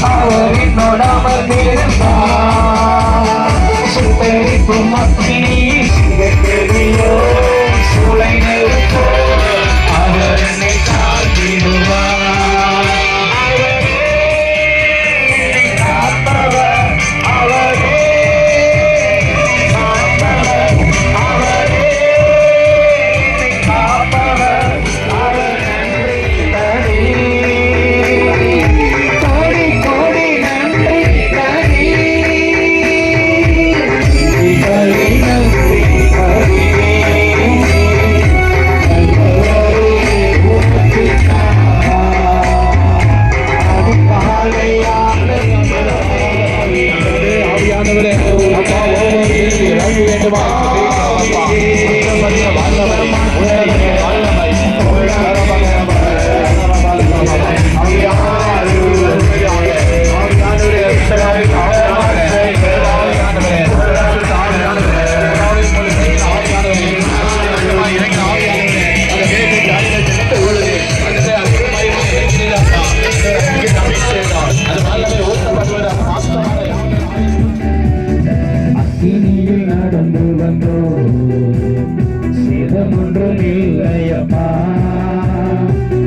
அவர் என்னோடு அமர்ந்திருப்பார். சுட்டரிக்கும் அக்கினி சிதறியோ சூளை நெருப்போ அவர் என்னை காத்திடுவார்.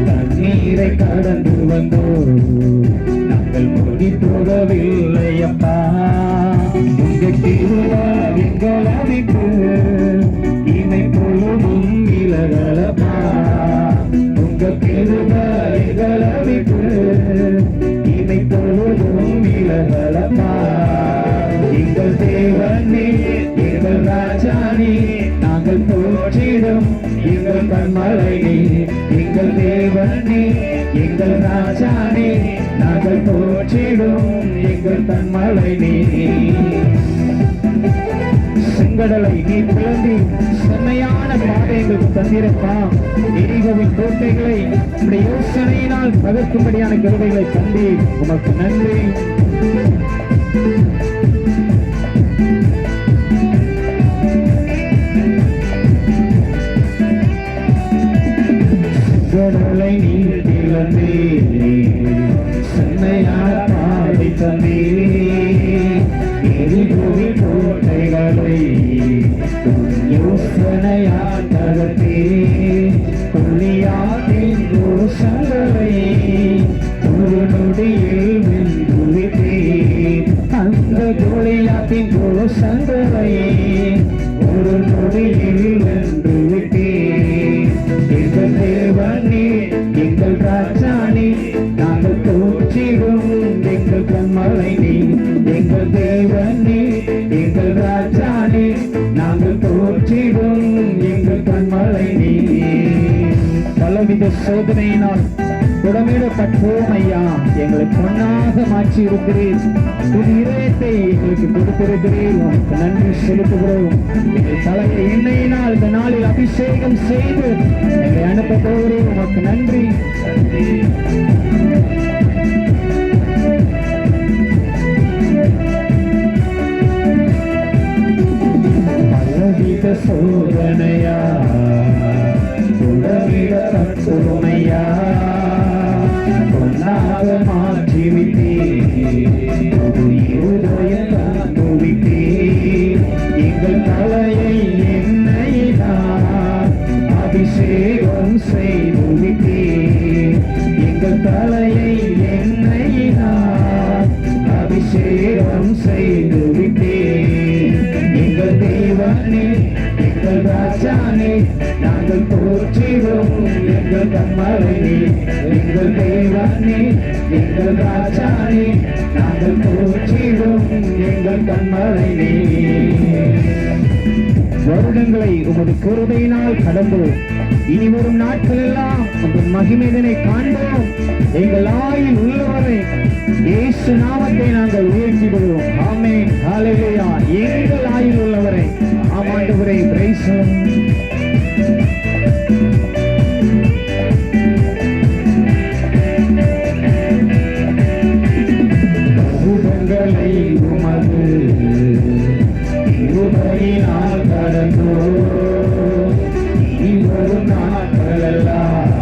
தண்ணீரை கடந்து வந்தோ நாங்கள் மூடி போகவில்லையப்பா. உங்க திருவாரிகள் அழைப்பு இமை பொழுதும் விலகலப்பா. உங்க திருவாரிகள் அழைப்பு இமை பொழுதும் விலகலப்பா. எங்கள் தேவனே எங்கள் ராஜானே நாங்கள் போற்றிடும் எங்கள் கண்மலை நீர். எங்கள் தேவனே எங்கள் ராஜானே நாங்கள் போற்றிடும் எங்கள் கண்மலை நீர். செங்கடலை நீ பிளந்து செம்மையான பாதை எங்களுக்கு தந்திருப்பாம். எரிகோவின் கோட்டைகளை உடைய யோசனையினால் தகர்க்கும்படியான கிருபைகளை தந்தி உமக்கு நன்றி. கடலை நீர் திறந்தே சென்னையார் பாடி தந்தே. எரிகோவின் கோட்டைகளை யோசனையார் தகர்த்தே. கொல்லியாத்தின் கோஷங்களை ஒரு நொடியில் வென்றுவிட்டே. அந்த கொல்லியாத்தின் கோஷங்களை ஒரு நொடியில் வென்றுவிட்டே. எங்கள் தேவனே எங்கள் ராஜானே நாங்கள் போற்றிடும் எங்கள் கண்மலை நீர். எங்கள் தேவனே எங்கள் ராஜானே நாங்கள் போற்றிடும் எங்கள் கண்மலை நீர். பலவித சோதனையினால் உடமிடப்பட்டோம் ஐயா. எங்களை பொன்னாக மாற்றி இருக்கிறீர். ஒரு இதயத்தை எங்களுக்கு கொடுத்திருக்கிறீர். உனக்கு நன்றி செலுத்துகிறோம். எங்கள் தலையை எண்ணெயினால் இந்த நாளில் அபிஷேகம் செய்து எங்களை அனுப்ப போகிறோம். உனக்கு நன்றி. பலவித சோதனையா உடமிடப்பட்டோமையா பொன்னாக மாற்றிவிட்டே. விட்டே எங்கள் தலையை எண்ணெயினால் அபிஷேகம் செய்து விட்டே. எங்கள் தலையை எண்ணெயினால் அபிஷேகம் செய்து விட்டே. எங்கள் தேவனே எங்கள் ராஜானே நாங்கள் போற்றிடும் எங்கள் கண்மலை நீர். எங்கள் தேவனே எங்கள் ராஜானே நாங்கள் போற்றிடும் எங்கள் கண்மலை நீர். வருடங்களை உமது கிருபையினால் கடந்தோம். இனி வரும் நாட்கள் எல்லாம் உங்கள் மகிமைதனை காண்போம். எங்கள் ஆயுள் உள்ளவரை இயேசு நாமத்தை நாங்கள் உயர்த்திடுவோம். ஆமென். ஹல்லேலூயா. எங்கள் ஆயுள் உள்ளவரை ஆமாண்டவரை பிரைஸும். வருடங்களை உமது கிருபையினால் கடந்தோ இனி வரும் நாட்களெல்லாம்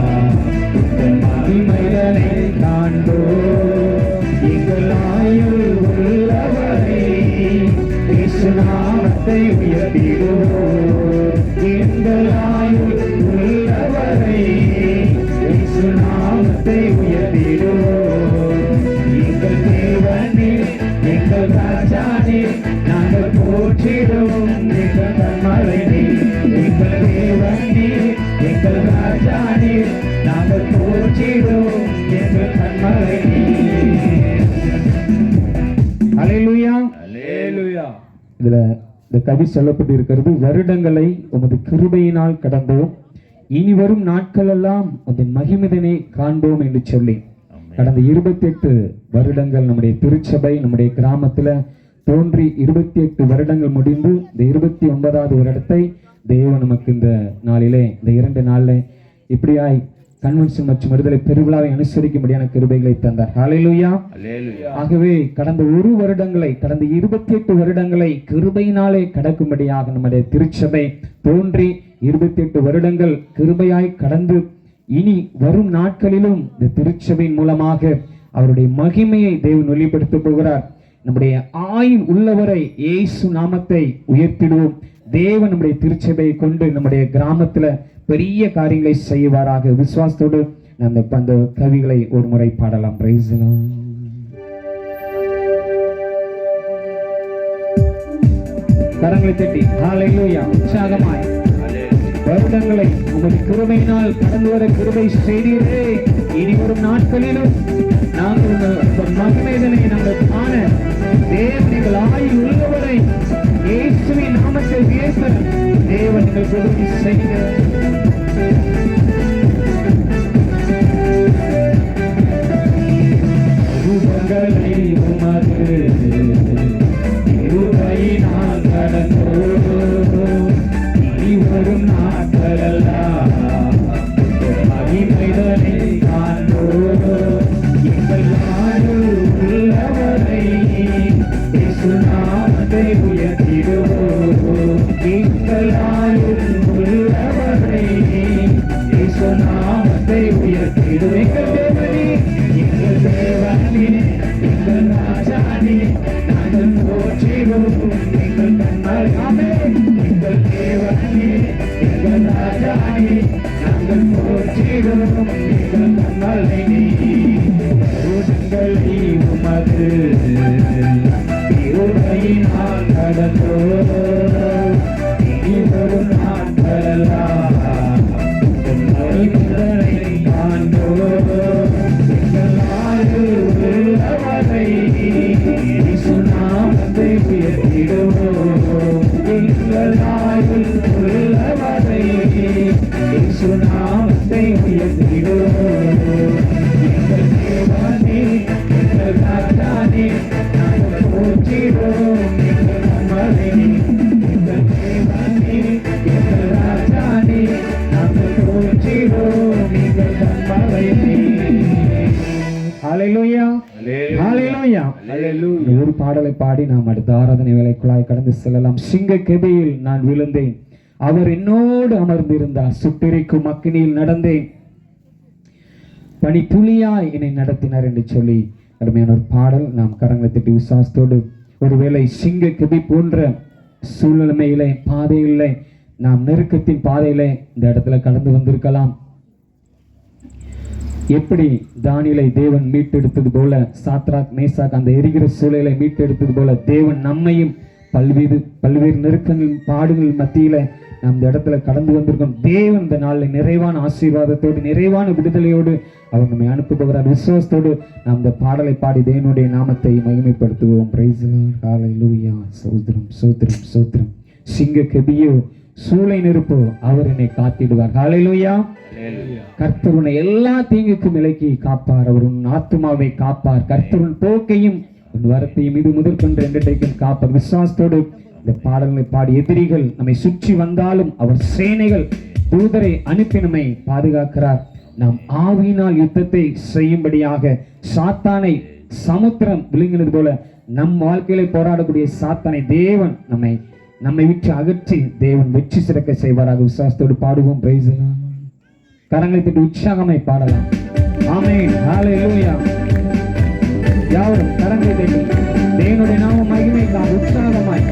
மகிமைதனை காண்போ. எங்கள் நாமத்தை உயர்த்திடுவோம். எங்கள் ஆயுள் உள்ளவரை இயேசு நாமத்தை உயர்த்திடுவோம். எங்கள் தேவனே எங்கள் ராஜானே நாங்கள் போற்றிடுவோம். எங்கள் கண்மலைனே எங்கள் தேவனே எங்கள் ராஜானே நாங்கள் போற்றிடுவோம். எங்கள் கண்மலைனே. அல்லேலூயா, அல்லேலூயா. இதுல இந்த கவி சொல்லப்பட்டு இருக்கிறது, வருடங்களை உமது கிருபையினால் கடந்தோம், இனி வரும் நாட்கள் எல்லாம் அதன் மகிமைதனை காண்போம் என்று சொல்லி கடந்த 28 வருடங்கள் நம்முடைய திருச்சபை நம்முடைய கிராமத்துல தோன்றி 28 வருடங்கள் முடிந்து இந்த 29வது வருடத்தை தேவன் நமக்கு இந்த நாளிலே இந்த 2 நாள்ல இப்படியாய் கன்வென்ஷன் மற்றும் விடுதலை பெருவிழாவை அனுசரிக்கும்படியான கிருபைகளை தந்தார். ஹல்லேலூயா. ஆகவே கடந்த 1 வருடங்களை கடந்த 28 வருடங்களை கிருபையினாலே கடக்கும்படியாக நம்முடைய திருச்சபை தோன்றி 28 வருடங்கள் கிருபையாய் கடந்து இனி வரும் நாட்களிலும் இந்த திருச்சபையின் மூலமாக அவருடைய மகிமையை தேவன் வெளிப்படுத்த போகிறார். நம்முடைய ஆயுள் உள்ளவரை இயேசு நாமத்தை உயர்த்திடுவோம். தேவன் நம்முடைய திருச்சபையை கொண்டு நம்முடைய கிராமத்துல பெரிய காரியங்களை செய்வாராக. விசுவாசத்தோடு அந்த கவிகளை ஒரு முறை பாடலாம். Price the Lord. கரங்களை தட்டி ஹல்லேலூயா உற்சாகமாய் வருடங்களை உமது கிருபையினால் கடந்து வர கிருபை செய்தீரே, இனி வரும் நாட்களிலும் நாங்கள் மகிமைதனை நாங்கள் காண தேவன் எங்கள் ஆயுள் உள்ளவரை இயேசுவின் நாமத்தை உயர்த்த தேவன் எங்கள் உதவி செய்க. உங்களை உமது கிருபையினால் கடந்தோம், இனி வரும் நாட்களெல்லாம் மகிமைதனை காண்போம். எங்கள் ஆயுள் உள்ளவரை இயேசு நாமத்தை உயர்த்திடுவோம். எங்கள் ஆயுள் உள்ளவரை இயேசு நாமத்தை உயர்த்திடுவோம். எங்கள் தேவனே எங்கள் தேவனே எங்கள் ராஜானே நாங்கள் போற்றிடுவோம். எங்கள் கண்மலையாமே எங்கள் தேவனே எங்கள் ராஜானே நாங்கள் போற்றிடுவோம். எங்கள் கண்மலையே வருடங்களை உமது கிருபையினால் கடந்தோம், இனி வரும் நாட்களெல்லாம் மகிமைதனை காண்போம். எங்கள் ஆயுள் உள்ளவரை இயேசு நாமத்தை உயர்த்திடுவோம். எங்கள் ஆயுள் உள்ளவரை இயேசு நாமத்தை உயர்த்திடுவோம். எங்கள் தேவனே எங்கள் ராஜானே நாங்கள் போற்றிடுவோம். எங்கள் கண்மலையே எங்கள் தேவனே எங்கள் ராஜானே நாங்கள் போற்றிடுவோம். எங்கள் கண்மலையே. ஹல்லேலூயா, ஹல்லேலூயா, ஹல்லேலூயா. ஒரு பாடலை பாடி நாம் அடுத்த ஆராதனை வேலைக்குள்ளாய் கடந்து செல்லலாம். சிங்க கெபியில் நான் விழுந்தேன், அவர் என்னோடு அமர்ந்திருந்தார். சுட்டெரிக்கும் அக்கினியில் நடந்தேன், பனி புலியாய் என்னை நடத்தினார் என்று சொல்லி அருமையான ஒரு பாடல். நாம் கரங்களை தட்டி விசுவாசத்தோடு ஒருவேளை சிங்க கெபி போன்ற சூழ்நிலையிலே பாதையிலே நாம் நெருக்கத்தின் பாதையிலே இந்த இடத்துல கடந்து வந்திருக்கலாம். எப்படி தானியேலை தேவன் மீட்டெடுத்தது போல, சாத்ராக் மேசாக் அந்த எரிகிற சூழலை மீட்டெடுத்தது போல தேவன் நம்மையும் பல்வேறு நெருக்கங்கள் பாடுகள் மத்தியில நாம் இந்த இடத்துல கடந்து வந்திருக்கோம். தேவன் இந்த நாளில் நிறைவான ஆசீர்வாதத்தோடு நிறைவான விடுதலையோடு அவர் நம்மை அனுப்புகிறார். விசுவாசத்தோடு நாம் இந்த பாடலை பாடி தேவனுடைய நாமத்தை மகிமைப்படுத்துவோம். Praise the Lord. ஹல்லேலூயா. சோத்ரம் சோத்ரம் சோத்ரம். சிங்க கெபியோ சூளை நெருப்போ அவர் என்னை காத்திடுவார். ஹல்லேலூயா. கர்த்தர் உன்னை எல்லா தீங்குக்கும் விலக்கி காப்பார். அவர் உன் ஆத்துமாவை காப்பார். கர்த்தர் உன் போக்கையும் உன் வரத்தையும் இது முதற்கொண்டு என்றைக்கும் காப்பார். விசுவாசத்தோடு இந்த பாடல்களை பாடி எதிரிகள் நம்மை சுற்றி வந்தாலும் அவர் சேனைகள் தூதரை அனுப்பி நம்மை பாதுகாக்கிறார். நாம் ஆவியினால் யுத்தத்தை செய்யும்படியாக சாத்தானை சமுத்திரம் விழுங்கினது போல நம் வாழ்க்கையில போராடக்கூடிய சாத்தானை தேவன் நம்மை விட்டு அகற்றி தேவன் வெற்றி சிறக்க செய்வாராக. விசுவாசத்தோடு பாடுவோம். Price the Lord. கரங்களை தட்டி உற்சாகமாய் பாடலாம். ஆமென். ஹல்லேலூயா. யாவரும் கரங்களை தட்டி தேவனுடைய நாம மகிமைக்காக உற்சாகமாய்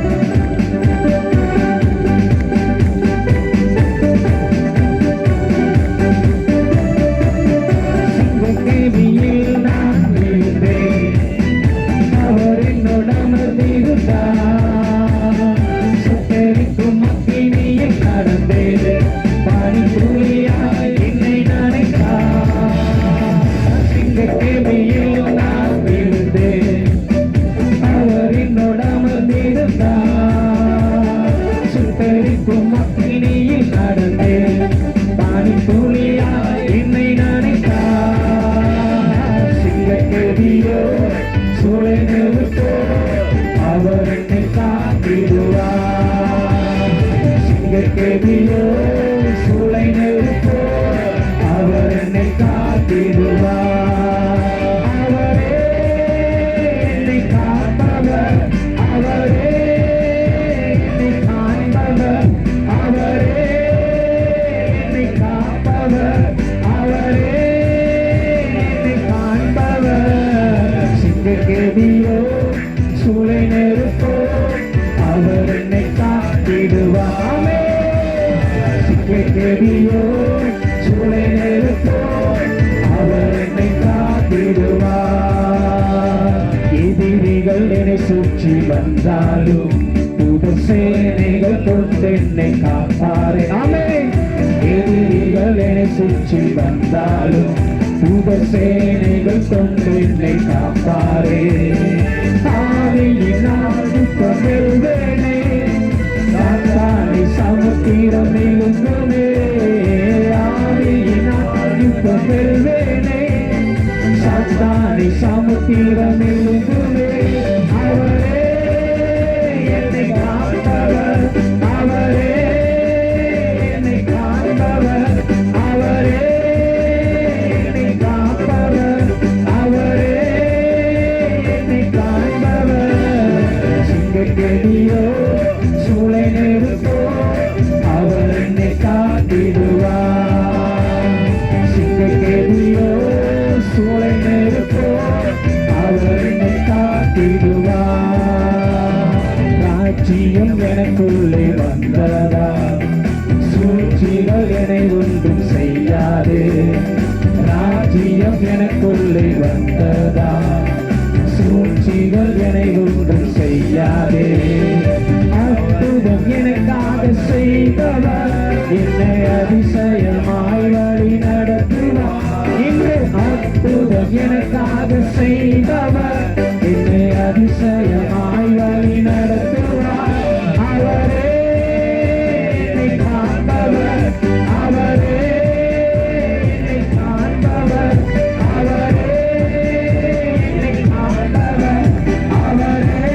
சிங்கக்கேபியோ சூளை நெருப்போ அவர் என்னை காத்திடுவார். அவரே என்னை காப்பவர், அவரே என்னை காண்பவர், அவரே என்னை காப்பவர், அவரே என்னை காண்பவர். சிங்கக்கேபியோ சூளை நெருப்போ அவர் என்னை காத்திடுவார். சிங்கக்கேபியோ சூளை நெருப்போ அவர் என்னை காத்திடுவார். எதிரிகள் என்னை சுற்றி வந்தாலும் தூத சேனைகள் கொண்டு என்னை காப்பாரே. ஆமென். எதிரிகள் என்னை சுற்றி வந்தாலும் தூத சேனைகள் கொண்டு என்னை காப்பாரே. ஆவியினால் யுத்தம் வெல்வேனே, சாத்தானை சமுத்திரம் இழுங்குமே. ஆவியினால் யுத்தம் வெல்வேனே, சாத்தானை சமுத்திரம் இழுங்குமே. அவரே என்னை காப்பவர், அவரே என்னை காண்பவர், அவரே என்னை காப்பவர், அவரே என்னை காண்பவர். சிங்கக்கேபியோ சூளை நெருப்போ அவர் என்னை காத்திடுவார். சிங்கக்கேபியோ சூளை நெருப்போ அவர் என்னை காத்திடுவார். ராஜ்யம் எனக்குள்ளே வந்ததா, சூழ்ச்சிகள் என்னை ஒன்றும் செய்யாது. ராஜ்யம் எனக்குள்ளே வந்ததா, சூழ்ச்சிகள் என்னை ஒன்றும் செய்யாதே. அற்புதம் எனக்காக செய்தவர், என்னை அதிசயமாய் வழி நடத்துவார். இன்று அற்புதம் எனக்காக செய்தவர், என்னை அதிசயமாய் வழி நடத்துவார். அவரே என்னை காண்பவர், அவரே என்னை காண்பவர், அவரே என்னை காண்பவர், அவரே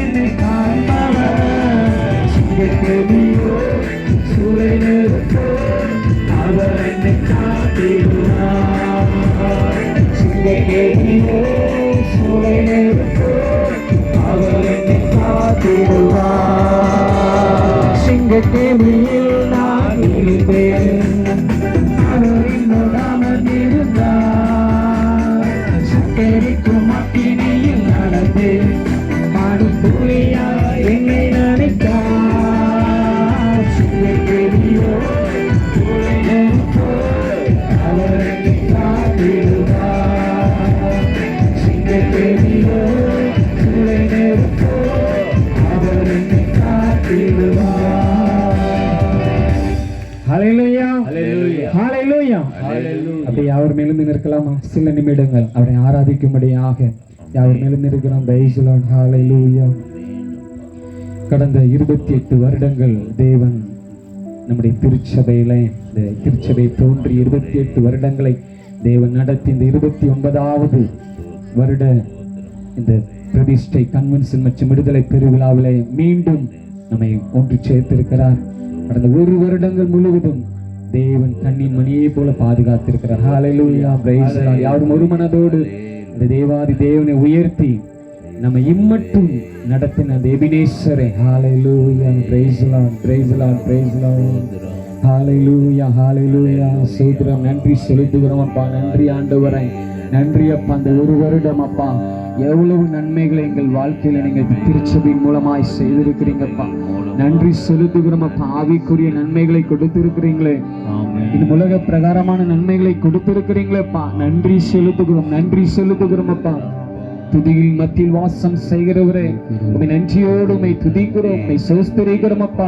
என்னை காண்பவர். சிங்கக்கேபியோ சூளை நெருப்போ அவர் என்னை காத்திடுவார். சிங்கக்கேபியோ சூளை நெருப்போ அவர் என்னை காத்திடுவார். சிங்கக்கேபியில் நான் இருப்பேன், அவர் என்னோடு அமர்ந்திருந்தார். சுட்டெரிக்கும் அக்கினியில் நடந்து மணித்துளியாய் என்னை நினைத்தார். சிங்கக்கேபியோ சூளை நெருப்போ அவர் என்னை காத்திடுவார். சிங்கக்கேபியோ சூளை நெருப்போ அவர் என்னை காத்திடுவார். ஹல்லேலூயா, ஹல்லேலூயா, ஹல்லேலூயா, ஹல்லேலூயா. அப்படி யாவர் மேலும் நிற்கலாமா? சில நிமிடங்கள் அவரை ஆராதிக்கும்படியாக யாவர் மேலும் நிற்கலாம். பிரைஸ் தி லார்ட், ஹல்லேலூயா. கடந்த 28 வருடங்கள் தேவன் நம்முடைய திருச்சபையில, இந்த திருச்சபை தோன்றி 28 வருடங்களை தேவன் நடத்தி இந்த 29வது வருட இந்த பிரதிஷ்டை கன்வென்ஷன் மற்றும் விடுதலை பெருவிழாவிலே மீண்டும் நம்மை ஒன்று சேர்த்திருக்கிறார். கடந்த 1 வருடங்கள் முழுவதும் தேவன் கண்ணின் மணியை போல பாதுகாத்திருக்கிறார். ஹல்லேலூயா, பிரைஸ் தி லார்ட். யாரும் ஒரு மனதோடு இந்த தேவாதி தேவனை உயர்த்தி நம்ம இம்மட்டும் நடத்தின எபினேசரே, hallelujah, praise the Lord, praise the Lord, praise the Lord. Hallelujah, hallelujah. சோதரம் நன்றி செலுத்துகிறோம் அப்பா. நன்றி ஆண்டவரே, நன்றி அப்பா. அந்த 1 வருடம் அப்பா எவ்வளவு நன்மைகளை எங்கள் வாழ்க்கையில நீங்க திருச்சபையின் மூலமாய் செய்திருக்கிறீங்கப்பா. நன்றி செலுத்துகிறோம் அப்பா. ஆவிக்குரிய நன்மைகளை கொடுத்திருக்கிறீங்களே, இந்த உலக பிரகாரமான நன்மைகளை கொடுத்திருக்கிறீங்களேப்பா. நன்றி செலுத்துகிறோம், நன்றி செலுத்துகிறோம் அப்பா. துதியில் மத்தியில் வாசம் செய்கிறவரே, உம்மை நன்றியோடு உம்மை துதிக்கிறோம், உம்மை ஸ்தோத்திரிக்கிறோம் அப்பா.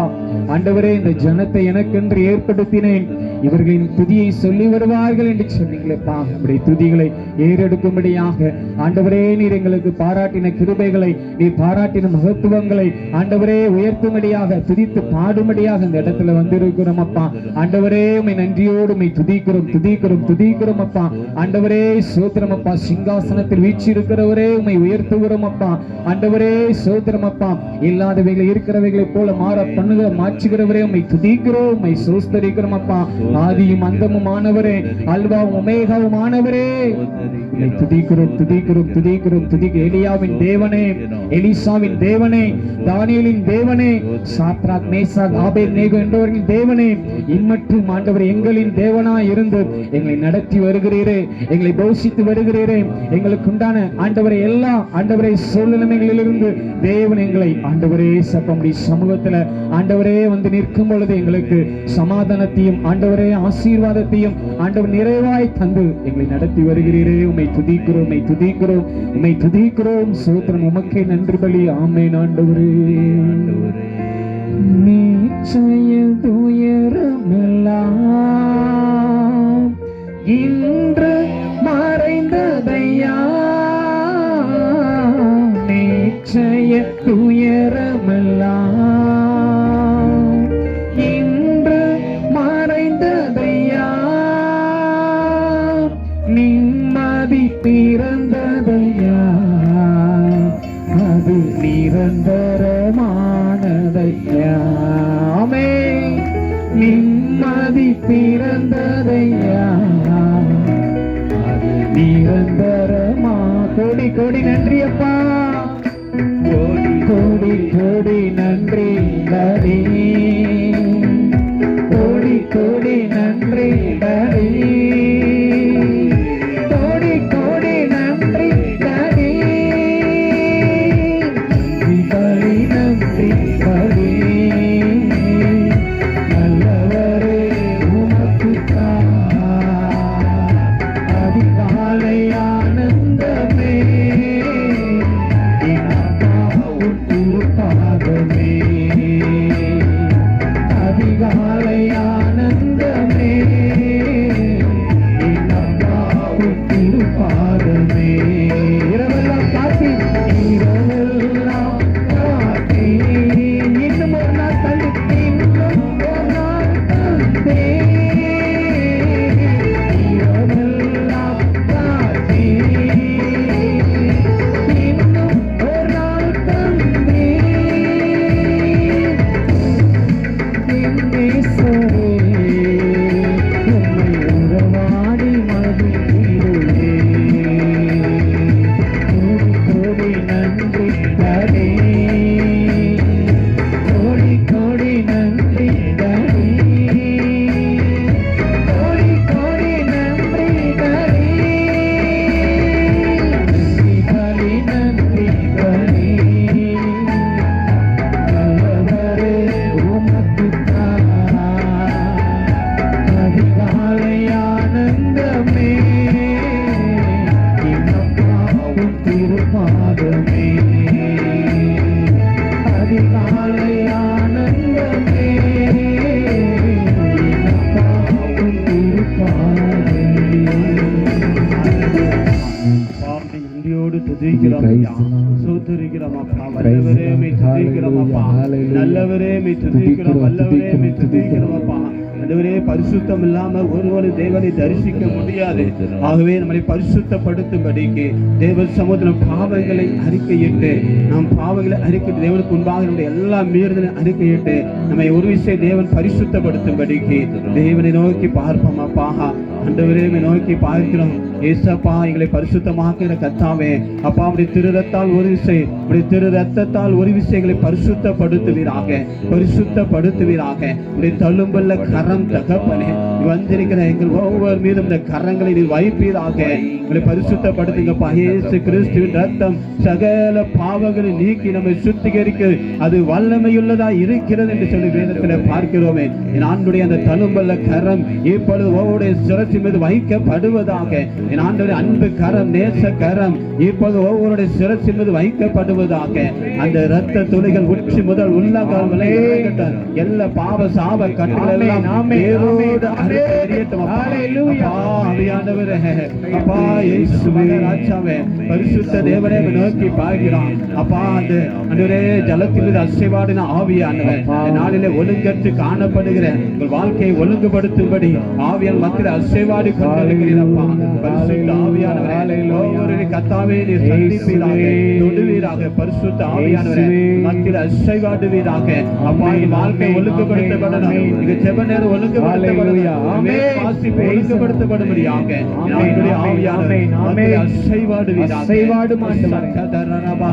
ஆண்டவரே, இந்த ஜனத்தை எனக்கென்று ஏற்படுத்தினேன், இவர்களின் துதியை சொல்லி வருவார்கள் என்று சொன்னீங்களேப்பா. நம்முடைய துதிகளை ஏறெடுக்கும்படியாக ஆண்டவரே நீர் எங்களுக்கு பாராட்டின கிருபைகளை, நீர் பாராட்டின மகத்துவங்களை ஆண்டவரே உயர்த்தும்படியாக, துதித்து பாடும்படியாக இந்த இடத்துல வந்திருக்கிறோம் அப்பா. ஆண்டவரே, உம்மை நன்றியோடு உம்மை துதிக்கிறோம், துதிக்கிறோம், துதிக்கிறோம் அப்பா. ஆண்டவரே ஸ்தோத்திரம் அப்பா. சிங்காசனத்தில் வீற்றிருக்கிறவரே உம்மை உயர்த்துகிறோம் அப்பா. ஆண்டவரே சோதரம் அப்பா. இல்லாதவைகளை இருக்கிறவைகளை போல மாற பண்ணுகிற மாற்றுகிறவரே உம்மை துதிக்கிறோம், உம்மை சோஸ்தரிக்கிறோம் அப்பா. ஆதியும் அந்தமும் ஆனவரே, அல்வாவும் ஒமேகாவும் ஆனவரே, உம்மை துதிக்கிறோம் துதிக்கிறோம் துதிக்கிறோம் துதிக்க. எலியாவின் தேவனே, எலிசாவின் தேவனே, தானியேலின் தேவனே, சாத்ராக் மேசாக் ஆபேத்நேகோ என்பவர்களின் தேவனே, இம்மட்டும் ஆண்டவர் எங்களின் தேவனாய் இருந்து எங்களை நடத்தி வருகிறீரே, எங்களை போஷித்து வருகிறீரே. எங்களுக்கு உண்டான ஆண்டவரை எல்லா ஆண்டவரை சூழ்நிலைகளிலிருந்து தேவன் எங்களை ஆண்டவரே சப்பமுடி சமூகத்துல ஆண்டவரே வந்து நிற்கும் பொழுது எங்களுக்கு சமாதானத்தையும் ஆண்டவரே ஆசீர்வாதத்தையும் ஆண்டவர் நிறைவாய் தந்து எங்களை நடத்தி வருகிறீரே. உம்மை துதிக்கிறோம், உம்மை துதிக்கிறோம், உம்மை துதிக்கிறோம். சோத்திரம் உமக்கே நன்றி பலி. ஆமென் ஆண்டவரே. நிச்சய துயரமெல்லாம் இன்று மறைந்ததையா, நிச்சய துயரமெல்லாம் இன்று மறைந்ததையா, நிம்மதி பிறந்ததையா, அது நிரந்தரமானதையா. ஆமென். நிம்மதி பிறந்ததையா, அது நிரந்தரமா. கோடி கோடி நன்றி அப்பா, கோடி கோடி கோடி நன்றி ஹரி, கோடி கோடி நன்றி ஹரி, கோடி கோடி நன்றி ஹரி, ஹரி நன்றி ஹரி. நல்லவரே உமக்குத்தான் அதிகாலை ஆனந்தமே, என் திருப்பாதமே, அதிகாலை ஆனந்தமே, என் திருப்பாதமே. இரவெல்லாம் காத்தி, இரவெல்லாம் காத்தி, இன்னும் ஒரு நாள் தள்ளி, இன்னும் ஒரு நாள் தந்தே, இரவெல்லாம் காத்தி, இன்னும் ஒரு நாள் தந்தே. என் நேசரே, உம்மை உறவாடி மகிழ்கிறே, கோடி கோடி நன்றி ஹரி, கோடி கோடி நன்றி ஹரி, கோடி கோடி நன்றி ஹரி, ஹரி நன்றி ஹரி. நல்லவரே உமக்குத்தான் அதிகாலை ஆனந்தமே, என் திருப்பாதமே, அதிகாலை ஆனந்தமே, என் திருப்பாதமே. நன்றியோடு துதிக்கிறோம் ஐயா, ஸ்தோத்திரிக்கிறோம் அப்பா. வல்லவரே உம்மை துதிக்கிறோம் அப்பா, நல்லவரே உம்மை துதிக்கிறோம், வல்லவரே உம்மை துதிக்கிறோம் அப்பா. ஆண்டவரே, பரிசுத்தம் இல்லாமல் ஒருவரும் தேவனை தரிசிக்க முடியாது. ஆகவே நம்மை பரிசுத்தப்படுத்தும்படிக்கு தேவ சமூகத்தில் பாவங்களை அறிக்கையிட்டு, நாம் பாவங்களை அறிக்கை தேவனுக்கு முன்பாக நம்முடைய எல்லா மீறுதலை அறிக்கையிட்டு நம்மை ஒரு விஷயம் தேவன் பரிசுத்தப்படுத்தும்படிக்கு தேவனை நோக்கி பார்ப்போம் அப்பா. ஆண்டவரே நோக்கி பார்க்கிறோம். ஏசப்பா, எங்களை பரிசுத்தமாக்குகிற கர்த்தாவே அப்பா, உம்முடைய திரு ரத்தத்தால் ஒரு விஷயம், உம்முடைய திரு ரத்தத்தால் ஒரு விஷயங்களை பரிசுத்தப்படுத்துவீராக, பரிசுத்தப்படுத்துவீராக. உம்முடைய தள்ளும்பல்ல கரம் தகப்பனே, வந்திருக்கிற எங்கள் ஒவ்வொரு மீதும் இந்த கரங்களை நீர் வைப்பீராக. எங்களை பரிசுத்தப்படுத்துங்கப்பா. இயேசு கிறிஸ்துவின் ரத்தம் சகல பாவங்களை நீக்கி நம்மை சுத்திகரிக்க அது வல்லமையுள்ளதா இருக்கிறது என்று சொல்லி வேதத்தில் பார்க்கிறோமே. என் ஆண்டுடைய அந்த தழும்பல்ல கரம் இப்பொழுது ஒவ்வொரு சிரசின் மீது வைக்கப்படுவதாக. என் ஆண்டுடைய அன்பு கரம், நேச கரம் இப்பொழுது ஒவ்வொருடைய சிரசின் மீது வைக்கப்படுவதாக. அந்த இரத்த துளிகள் உச்சி முதல் உள்ளங்கால் வரை எல்லா பாவ சாப கட்டுகள் எல்லாம் தேவோடு அறியட்டும். அப்பா இயேசுவே ராஜாவே, பரிசுத்த தேவனே நோக்கி பார்க்கிறான் அப்பா. அந்த ஆண்டவரே, ஜலத்தில் மீது அசைவாடின ஆவியானவர் நாளிலே ஒழுங்கற்று காணப்படுகிற உங்கள் வாழ்க்கையை ஒழுங்குபடுத்தும்படி ஆவியால் மத்தியில் அசைவாடி கொண்டிருக்கிறீரப்பா. பரிசுத்த ஆவியானவரே ஒவ்வொரு கர்த்தாவே நீர் சந்திப்பீராக தொடுவீராக பரிசுத்த ஆவியானவரே மத்தியில் அசைவாடுவீராக அப்பா வாழ்க்கை ஒழுங்குபடுத்தப்படணும் இங்க ஜெப நேரம் ஒழுங்குபடுத்தப்படணும் ஆமென் வாசிப்பு ஒழுங்குபடுத்தப்படும்படியாக நம்முடைய ஆவியானவரே மத்தியில் அசைவாடுவீராக அசைவாடும் ஆண்டவரே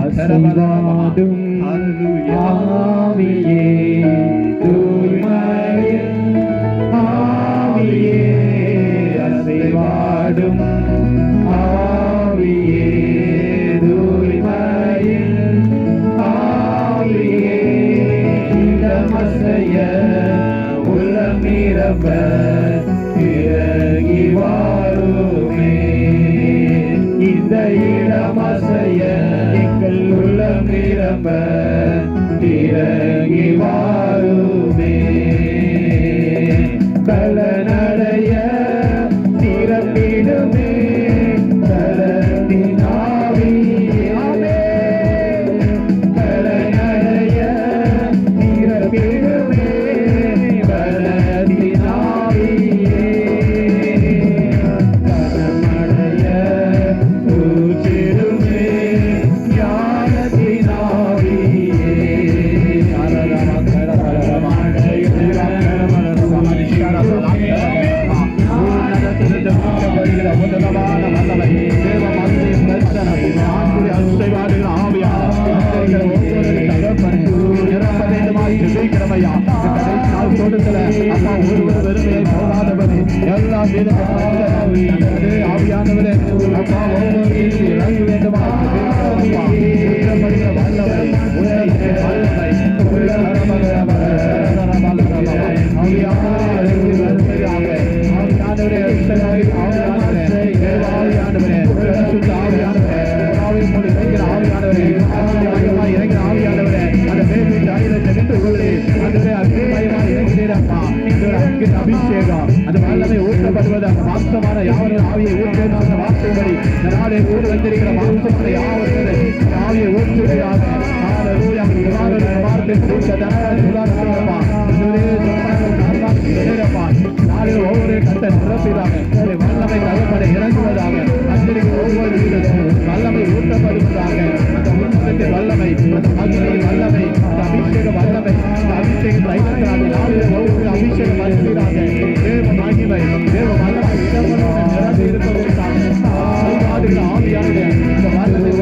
அசைவாடும் ஹல்லேலூயா ஆவியே தூய்மையின் ஆவியே அசைவாடும் ஆவியே தூய்மையின் ஆவியே இடமசைய உள்ளமிரம்ப இறங்கி வாருமே இந்த இடமசைய எங்கள் உள்ளமிரம்ப இறங்கி வாருமே பலனடைய திறப்பிடுமே பலத்தின் ஆவியே பலனடைய திறப்பிடுமே பலத்தின் ஆவியே பலமடைய தூச்சிடுமே ஞானத்தின் ஆவியே ஆவியானவரே அப்பா ஒவ்வொரு இறங்க வேண்டுமா அபிஷேகம் அந்த வல்லமை ஊற்றப்படுவது அந்த மாம்சமான யாவரும் ஆவியை ஊற்றேன் சொன்ன வார்த்தைப்படி நாளை ஊர் வந்திருக்கிற மாம்சமான யாவரும் ஆவியை ஊற்றுகிறாக நாளில் ஒவ்வொரு கட்ட நிரப்பிதாக வல்லமை தகப்பட இறங்குவதாக அங்கிருக்கிற ஒவ்வொரு வீடும் வல்லமை ஊற்றப்படுவதாக அந்த உன்னதத்தின் வல்லமை அந்த மகிமையின் வல்லமை அந்த அபிஷேக வல்லமை அந்த அபிஷேகம் தைக்கிறாங்க நாளில் ஒவ்வொரு அபிஷேகம் வருகிறாங்க தேவ மகிமை தேவ வல்லமை இடமனோட நிரம்பி இருப்பதற்காக ஆவியானது இந்த வல்லமை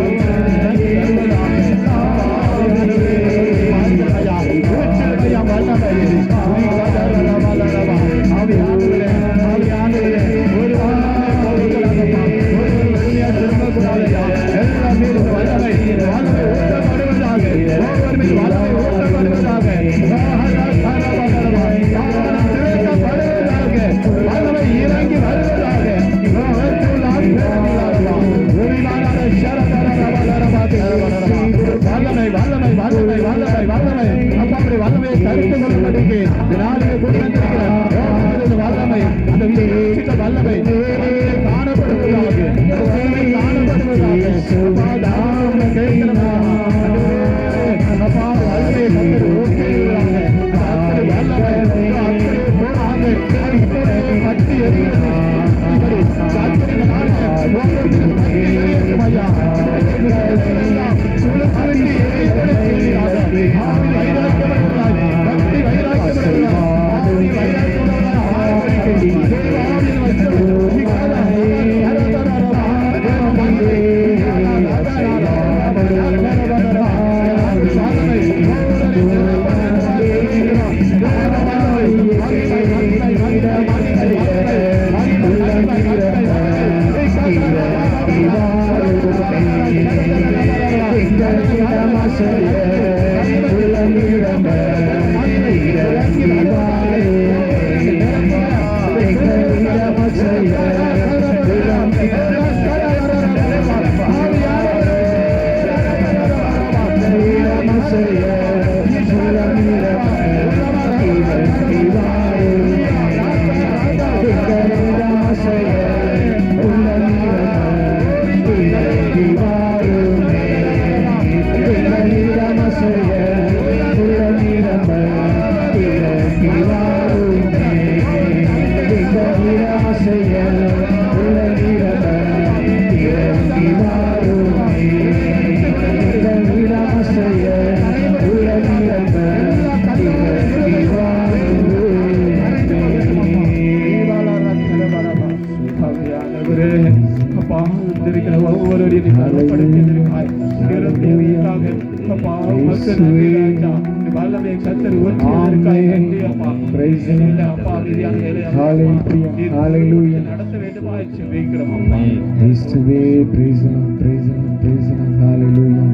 நன்றி ராஜா. இந்த வல்லமையை கர்த்தர் ஊற்றியதற்காக நன்றி அப்பா. Praise the Lord. அப்பா மீதியான வேலையை Hallelujah. நீர் Hallelujah. நடத்த வேண்டுமாய் ஜெபிக்கிறோம் அப்பா. இயேசுவே, praise the Lord, praise the Lord, praise the Lord. Hallelujah.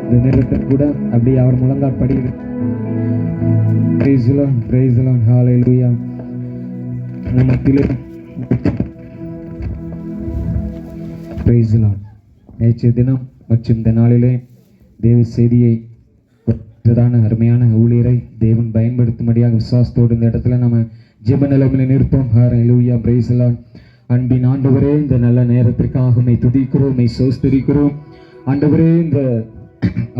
இந்த நேரத்தில் கூட அப்படியே அவர் முழங்கால் படியிரு. Praise the Lord, praise the Lord. Hallelujah. நமத்திலே praise the Lord. நேற்றைய தினம் மற்றும் இந்த நாளிலே தேவ செய்தியை அருமையான ஊழியரை தேவன் பயன்படுத்தும்படியாக விசுவாசத்தோடு இந்த இடத்துல நம்ம ஜெப நிலைமையில நிற்போம். ஹல்லேலூயா, பிரைஸ் தி லார்ட். அன்பின் ஆண்டவரே, இந்த நல்ல நேரத்திற்காக உம்மை துதிக்கிறோம், உம்மை ஸ்தோத்திரிக்கிறோம். ஆண்டவரே, இந்த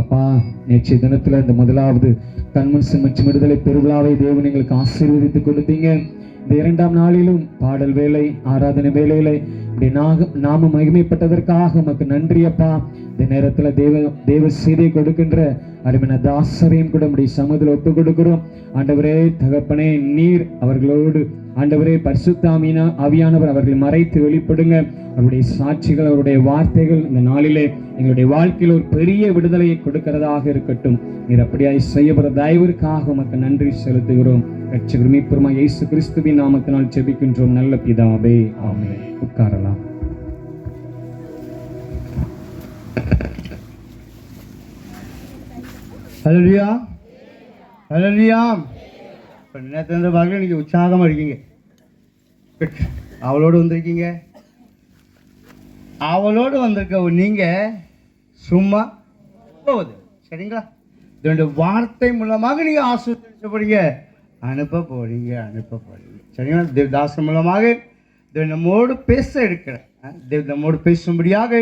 அப்பா நேற்றைய தினத்துல இந்த முதலாவது கன்வென்ஷன் மற்றும் விடுதலை பெருவிழாவை தேவன் எங்களுக்கு ஆசீர்வதித்து கொடுத்தீங்க. இந்த இரண்டாம் நாளிலும் பாடல் வேலை, ஆராதனை வேலையில நாம மகிமைப்பட்டதற்காக உமக்கு நன்றி அப்பா. இந்த நேரத்துல தேவ செய்தியை கொடுக்கின்ற அருமையான தாசரையும் கூட நம்முடைய சமூகத்தில் ஒப்பு கொடுக்கிறோம். ஆண்டவரே தகப்பனே, நீர் அவர்களோடு ஆண்டவரே பரிசுத்த ஆவியானவர் அவர்களை மறைத்து வெளிப்படுங்க. அவருடைய சாட்சிகள், அவருடைய வார்த்தைகள் இந்த நாளிலே எங்களுடைய வாழ்க்கையில் ஒரு பெரிய விடுதலையை கொடுக்கிறதாக இருக்கட்டும். நீர் அப்படியாய் செய்யப்படுற தயவிற்காக உமக்கு நன்றி செலுத்துகிறோம். ரட்சகர் மீட்பருமாய் இயேசு கிறிஸ்துவின் நாமத்தினால் ஜெபிக்கின்றோம் நல்ல பிதாவே, ஆமென். உட்காரலாம். ஹல்லேலூயா, ஹல்லேலூயா. இப்போ நேற்று பார்க்கல, நீங்கள் உற்சாகமாக இருக்கீங்க, அவளோடு வந்திருக்கீங்க. அவளோடு வந்திருக்க நீங்கள் சும்மா போகுது, சரிங்களா? இதோட வார்த்தை மூலமாக நீங்கள் ஆசீர்வதிக்கப்படுங்க, அனுப்ப போறீங்க, சரிங்களா? தேவதாசன் மூலமாக தேவன் நம்மோடு பேச இருக்கிறேன். தேவன் நம்மோடு பேசும்படியாக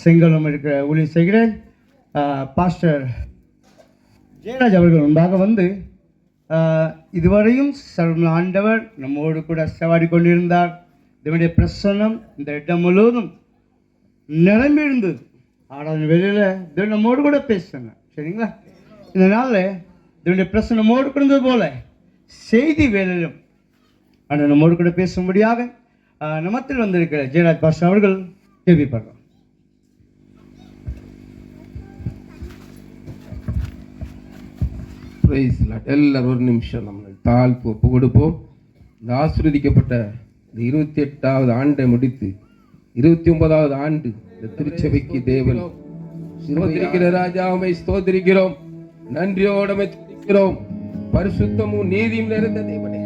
செங்கலம் இருக்கிற ஊழியர் செய்கிறேன். பாஸ்டர் ஜெயராஜ் அவர்கள் முன்பாக வந்து இதுவரையும் ஆண்டவர் நம்மோடு கூட செவாடி கொண்டிருந்தார். இதனுடைய பிரசன்னம் இந்த இடம் முழுவதும் நிரம்பி இருந்தது. ஆடாத வெளியில் தேவன் நம்மோடு கூட பேசுங்க, சரிங்களா? இந்த நாளில் இதனுடைய பிரசன்னம் நம்மோடு கூட இருந்தது போல செய்தி வேலையிலும் ஆனால் நம்மோடு கூட பேசும்படியாக நமத்தில் வந்திருக்கிற ஜெயராஜ் பாஸ்டர் அவர்கள் கேள்விப்படுறோம். எல்லாரும் ஒரு நிமிஷம் நம்ம தாழ்ப்பு ஒப்பு கொடுப்போம். இந்த ஆசீர்வதிக்கப்பட்ட இந்த 28வது ஆண்டை முடித்து 29வது ஆண்டு இந்த திருச்சபைக்கு தேவன் ஸ்தோத்திரிக்கிற ராஜாவை ஸ்தோத்திரிக்கிறோம், நன்றியோடு துதிக்கிறோம். பரிசுத்தமும் நீதியும் நிறைந்த தேவனே,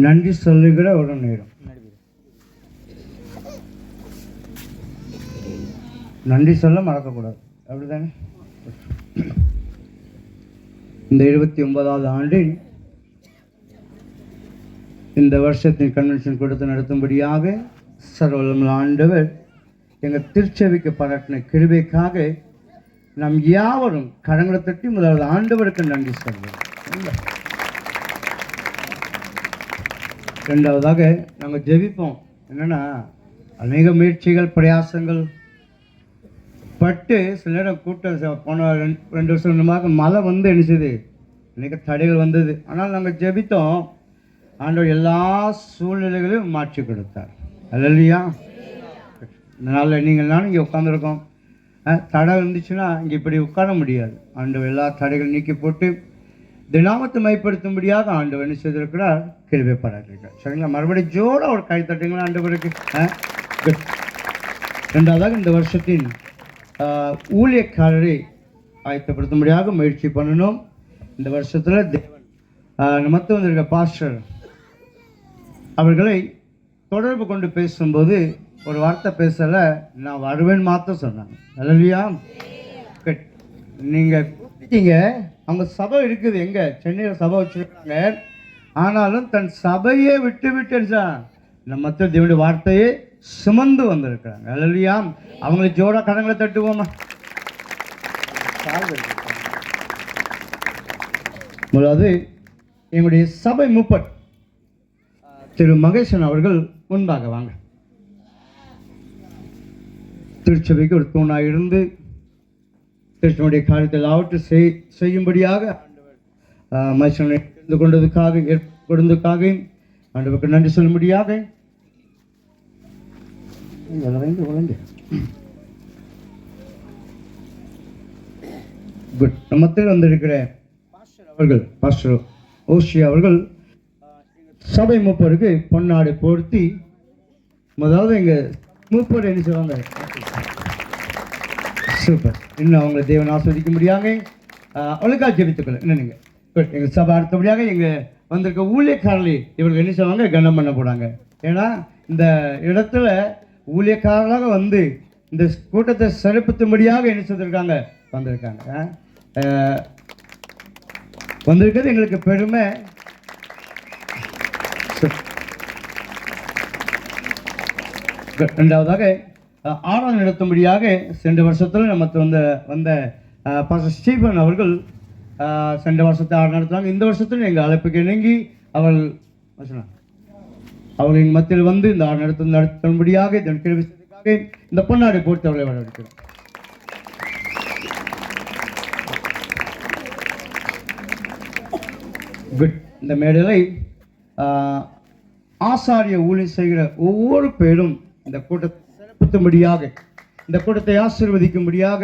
நன்றி சொல்லுகிற ஒரு நேரம். நன்றி சொல்ல மறக்கக்கூடாது, அப்படிதானே? இந்த 79வது ஆண்டில் இந்த வருஷத்தின் கன்வென்ஷன் கொடுத்து நடத்தும்படியாக சர்வவல்லமையுள்ள ஆண்டவர் எங்கள் திருச்சபைக்கு பாராட்டின கிருபைக்காக நாம் யாவரும் கரங்களை தட்டி முதலாவது ஆண்டவருக்கு நன்றி சொல்வோம். ரெண்டாவதாக நாங்கள் ஜெபிப்போம். என்னென்னா, அநேக முயற்சிகள் பிரயாசங்கள் பட்டு சில நேரம் கூட்டம் போன 2 வருஷமாக மழை வந்து நினைச்சது, அநேக தடைகள் வந்தது. ஆனால் நாங்கள் ஜெபித்தோம், ஆண்டவர் எல்லா சூழ்நிலைகளையும் மாற்றி கொடுத்தார். அல்லையா? அதனால் நீங்கள் நானும் இங்கே உட்காந்துருக்கோம். தடை இருந்துச்சுன்னா இங்கே இப்படி உட்கார முடியாது. ஆண்டவர் எல்லா தடைகள் நீக்கி போட்டு தினாமத்தை மைப்படுத்தும்படியாக ஆண்டவர் என்ன செய்திருக்கிறார்? கிருபை பாராட்டியிருக்கார். சரிங்களா? மறுபடியும் ஜோட ஒரு கை தட்டுங்களா ஆண்டவருக்கு. ரெண்டாவதாக இந்த வருஷத்தின் ஊழியக்காரரை ஆயத்தப்படுத்தும்படியாக முயற்சி பண்ணணும். இந்த வருஷத்தில் தேவன் மற்ற வந்திருக்க பாஸ்டர் அவர்களை தொடர்பு கொண்டு பேசும்போது ஒரு வார்த்தை பேசலை, நான் வருவேன் மாத்திரம் சொன்னாங்க. அல்லையா? நீங்கள் கூப்பிட்டீங்க, அவங்க சபை இருக்குது, எங்கே சென்னையில் சபை வச்சுருக்காங்க. ஆனாலும் தன் சபையே விட்டு நம்ம மற்ற தேவனுடைய வார்த்தையை சுமந்து வந்திருக்கிறாங்க. அல்லையா? அவங்களுக்கு ஜோடா கடங்களை தட்டுவோமா? முதலாவது எங்களுடைய சபை மூப்பர் திரு மகேசன் அவர்கள் முன்பாக வாங்க. திருச்சபைக்கு ஒரு தூணாக இருந்து திருச்சனுடைய காரியத்தில் ஆவற்று செய்யும்படியாக மனுஷனை தெரிந்து கொண்டதுக்காக ஆண்டவருக்கு நன்றி சொல்லும்படியாக நம்மத்தில் வந்திருக்கிற பாஸ்டர் ஓஷி அவர்கள் சபை மூப்பருக்கு பொன்னாடை போர்த்தி முதலாவது எங்கள் மூப்பர் என்ன சொல்லுவாங்க, சூப்பர், இன்னும் அவங்களை தேவன் ஆஸ்வதிக்க முடியாங்க. அவளுக்காக ஜெபித்துக்கொள்ள என்ன நீங்கள் எங்கள் சபை அடுத்தபடியாக எங்கள் வந்திருக்க ஊழியக்காரர்களை இவர்கள் என்ன செய்வாங்க, கனம் பண்ண போகிறாங்க. ஏன்னா இந்த இடத்துல ஊழியக்காரர்களாக வந்து இந்த கூட்டத்தை சிறப்பித்தும்படியாக என்ன செய்திருக்காங்க, வந்திருக்கிறது எங்களுக்கு பெருமை. ரெண்டாவதாக ஆராதனை நடத்தும்படியாக சென்ற வருஷத்தில் நமக்கு வந்த பாஸ்டர் ஸ்டீபன் அவர்கள் சென்ற வருஷத்தை ஆராதனை நடத்துவாங்க. இந்த வருஷத்தில் எங்கள் அழைப்புக்கு இணங்கி அவர்கள் எங்கள் மத்தியில் வந்து இந்த ஆராதனை நடத்தும்படியாக இந்த பொன்னாடை போட்டு அவர்களை வரவேற்கிறோம். இந்த மேடையை ஆசாரிய ஊழியம் செய்கிற ஒவ்வொரு பேரும் இந்த கூட்டத்தை சிறப்பிக்கும்படியாக, இந்த கூட்டத்தை ஆசீர்வதிக்கும்படியாக,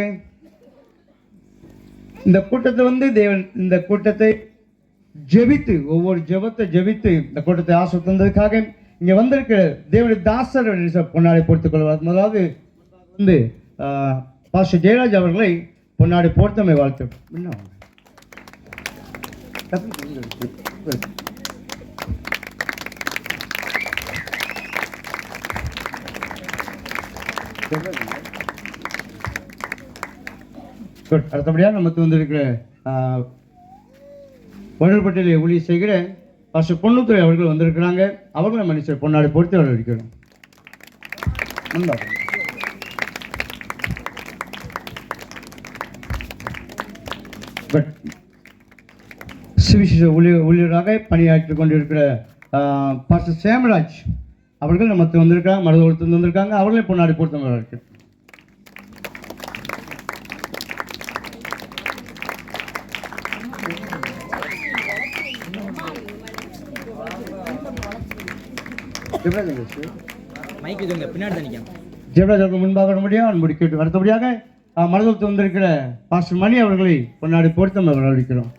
இந்த கூட்டத்தை வந்து தேவன் இந்த கூட்டத்தை ஜெபித்து ஒவ்வொரு ஜெபத்தை ஜெபித்து இந்த கூட்டத்தை ஆசீர்வதித்ததுக்காக இங்கே வந்திருக்கிற தேவனுடைய தாசர் பொன்னாடை போர்த்துக் கொள்வார். முதலாவது வந்து பாஸ்டர் ஜெயராஜ் அவர்களை பொன்னாடை போர்த்தமை வாழ்த்து. அடுத்தபடியாக நமக்கு வந்திருக்கிற வள்ளல்பட்டியிலே ஊழியம் செய்கிற பாஸ்டர் பொன்னுத்துறை அவர்கள் வந்திருக்கிறாங்க. அவர்களை மனுஷர் பொன்னாடை பொறுத்து வரவேற்கிறோம். சுவிசேஷ ஊழியராக பணியாற்றிக் கொண்டிருக்கிற பாஸ்டர் சேமராஜ் அவர்கள் நமக்கு வந்திருக்காங்க, மருதவளத்து வந்திருக்காங்க. அவர்களே பொன்னாடை பொறுத்து வரவேற்கிறோம். ஜெயராஜ் முன்பாக முடியும் கேட்டு அடுத்தபடியாக மருதவளத்து வந்திருக்கிற பாஸ்டர் மணி அவர்களை பொன்னாடை பொறுத்து வரவேற்கிறோம்.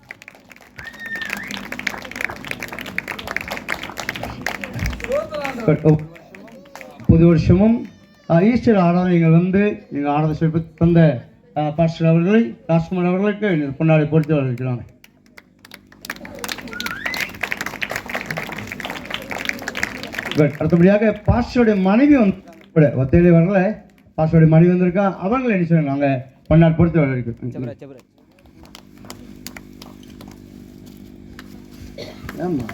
புது வருஷமும் ஈஸ்டர் ஆராதனைகள் வந்து நீங்கள் ஆராதனை சிறப்பு தந்த பாஸ்டர் அவர்களை ராஜ்குமார் அவர்களுக்கு பொன்னாடை பொறுத்து வரவேற்கிறாங்க. குட். அடுத்தபடியாக பாஸ்டருடைய மனைவி வந்து ஒத்தையிலே வரல, பாஸ்டருடைய மனைவி வந்திருக்கா. அவங்களை என்ன செய்யணும், நாங்கள் பன்னார் பொறுத்து வரைக்கும். ஆமா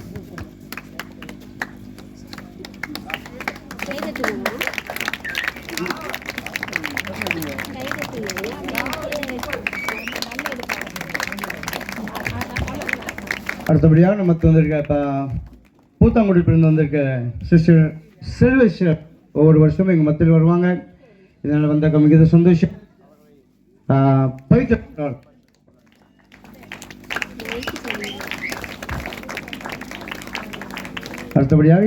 அடுத்தபடியாக நமக்கு வந்திருக்க இப்போ பூத்தாங்குடிப்பிலிருந்து வந்திருக்க சிஸ்டர் செல்வஸ்டர் ஒவ்வொரு வருஷமும் எங்கள் மத்தியில் வருவாங்க. இதனால் வந்த மிகுந்த சந்தோஷம். பவித்ரா அடுத்தபடியாக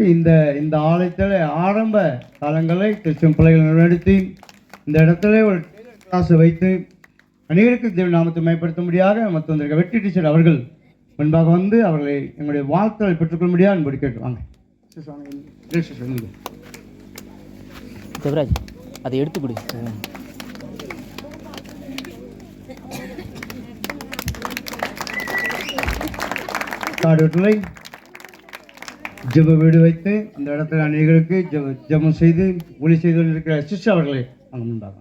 இந்த ஆலயத்தில் ஆரம்ப காலங்களை கிறிஸ்டியன் பிள்ளைகள் நடத்தி இந்த இடத்துல ஒரு கிளாஸ் வைத்து அநேகருக்கு தேவ நாமத்தை மேம்படுத்தும்படியாக மற்ற வந்திருக்க வெற்றி டீச்சர் அவர்கள் முன்பாக வந்து அவர்களை எங்களுடைய வாழ்த்துக்களை பெற்றுக்கொள்ளும்படியாக அன்போடு கேட்டுவாங்க. தேவராஜ் அதை எடுத்து கொடு. காடுகளை ஜெப வீடு வைத்து இந்த இடத்துல அநேகருக்கு ஜெபம் செய்து ஒளி செய்து கொண்டிருக்கிற சிஸ்டர் அவர்களை அங்கே முன்பாக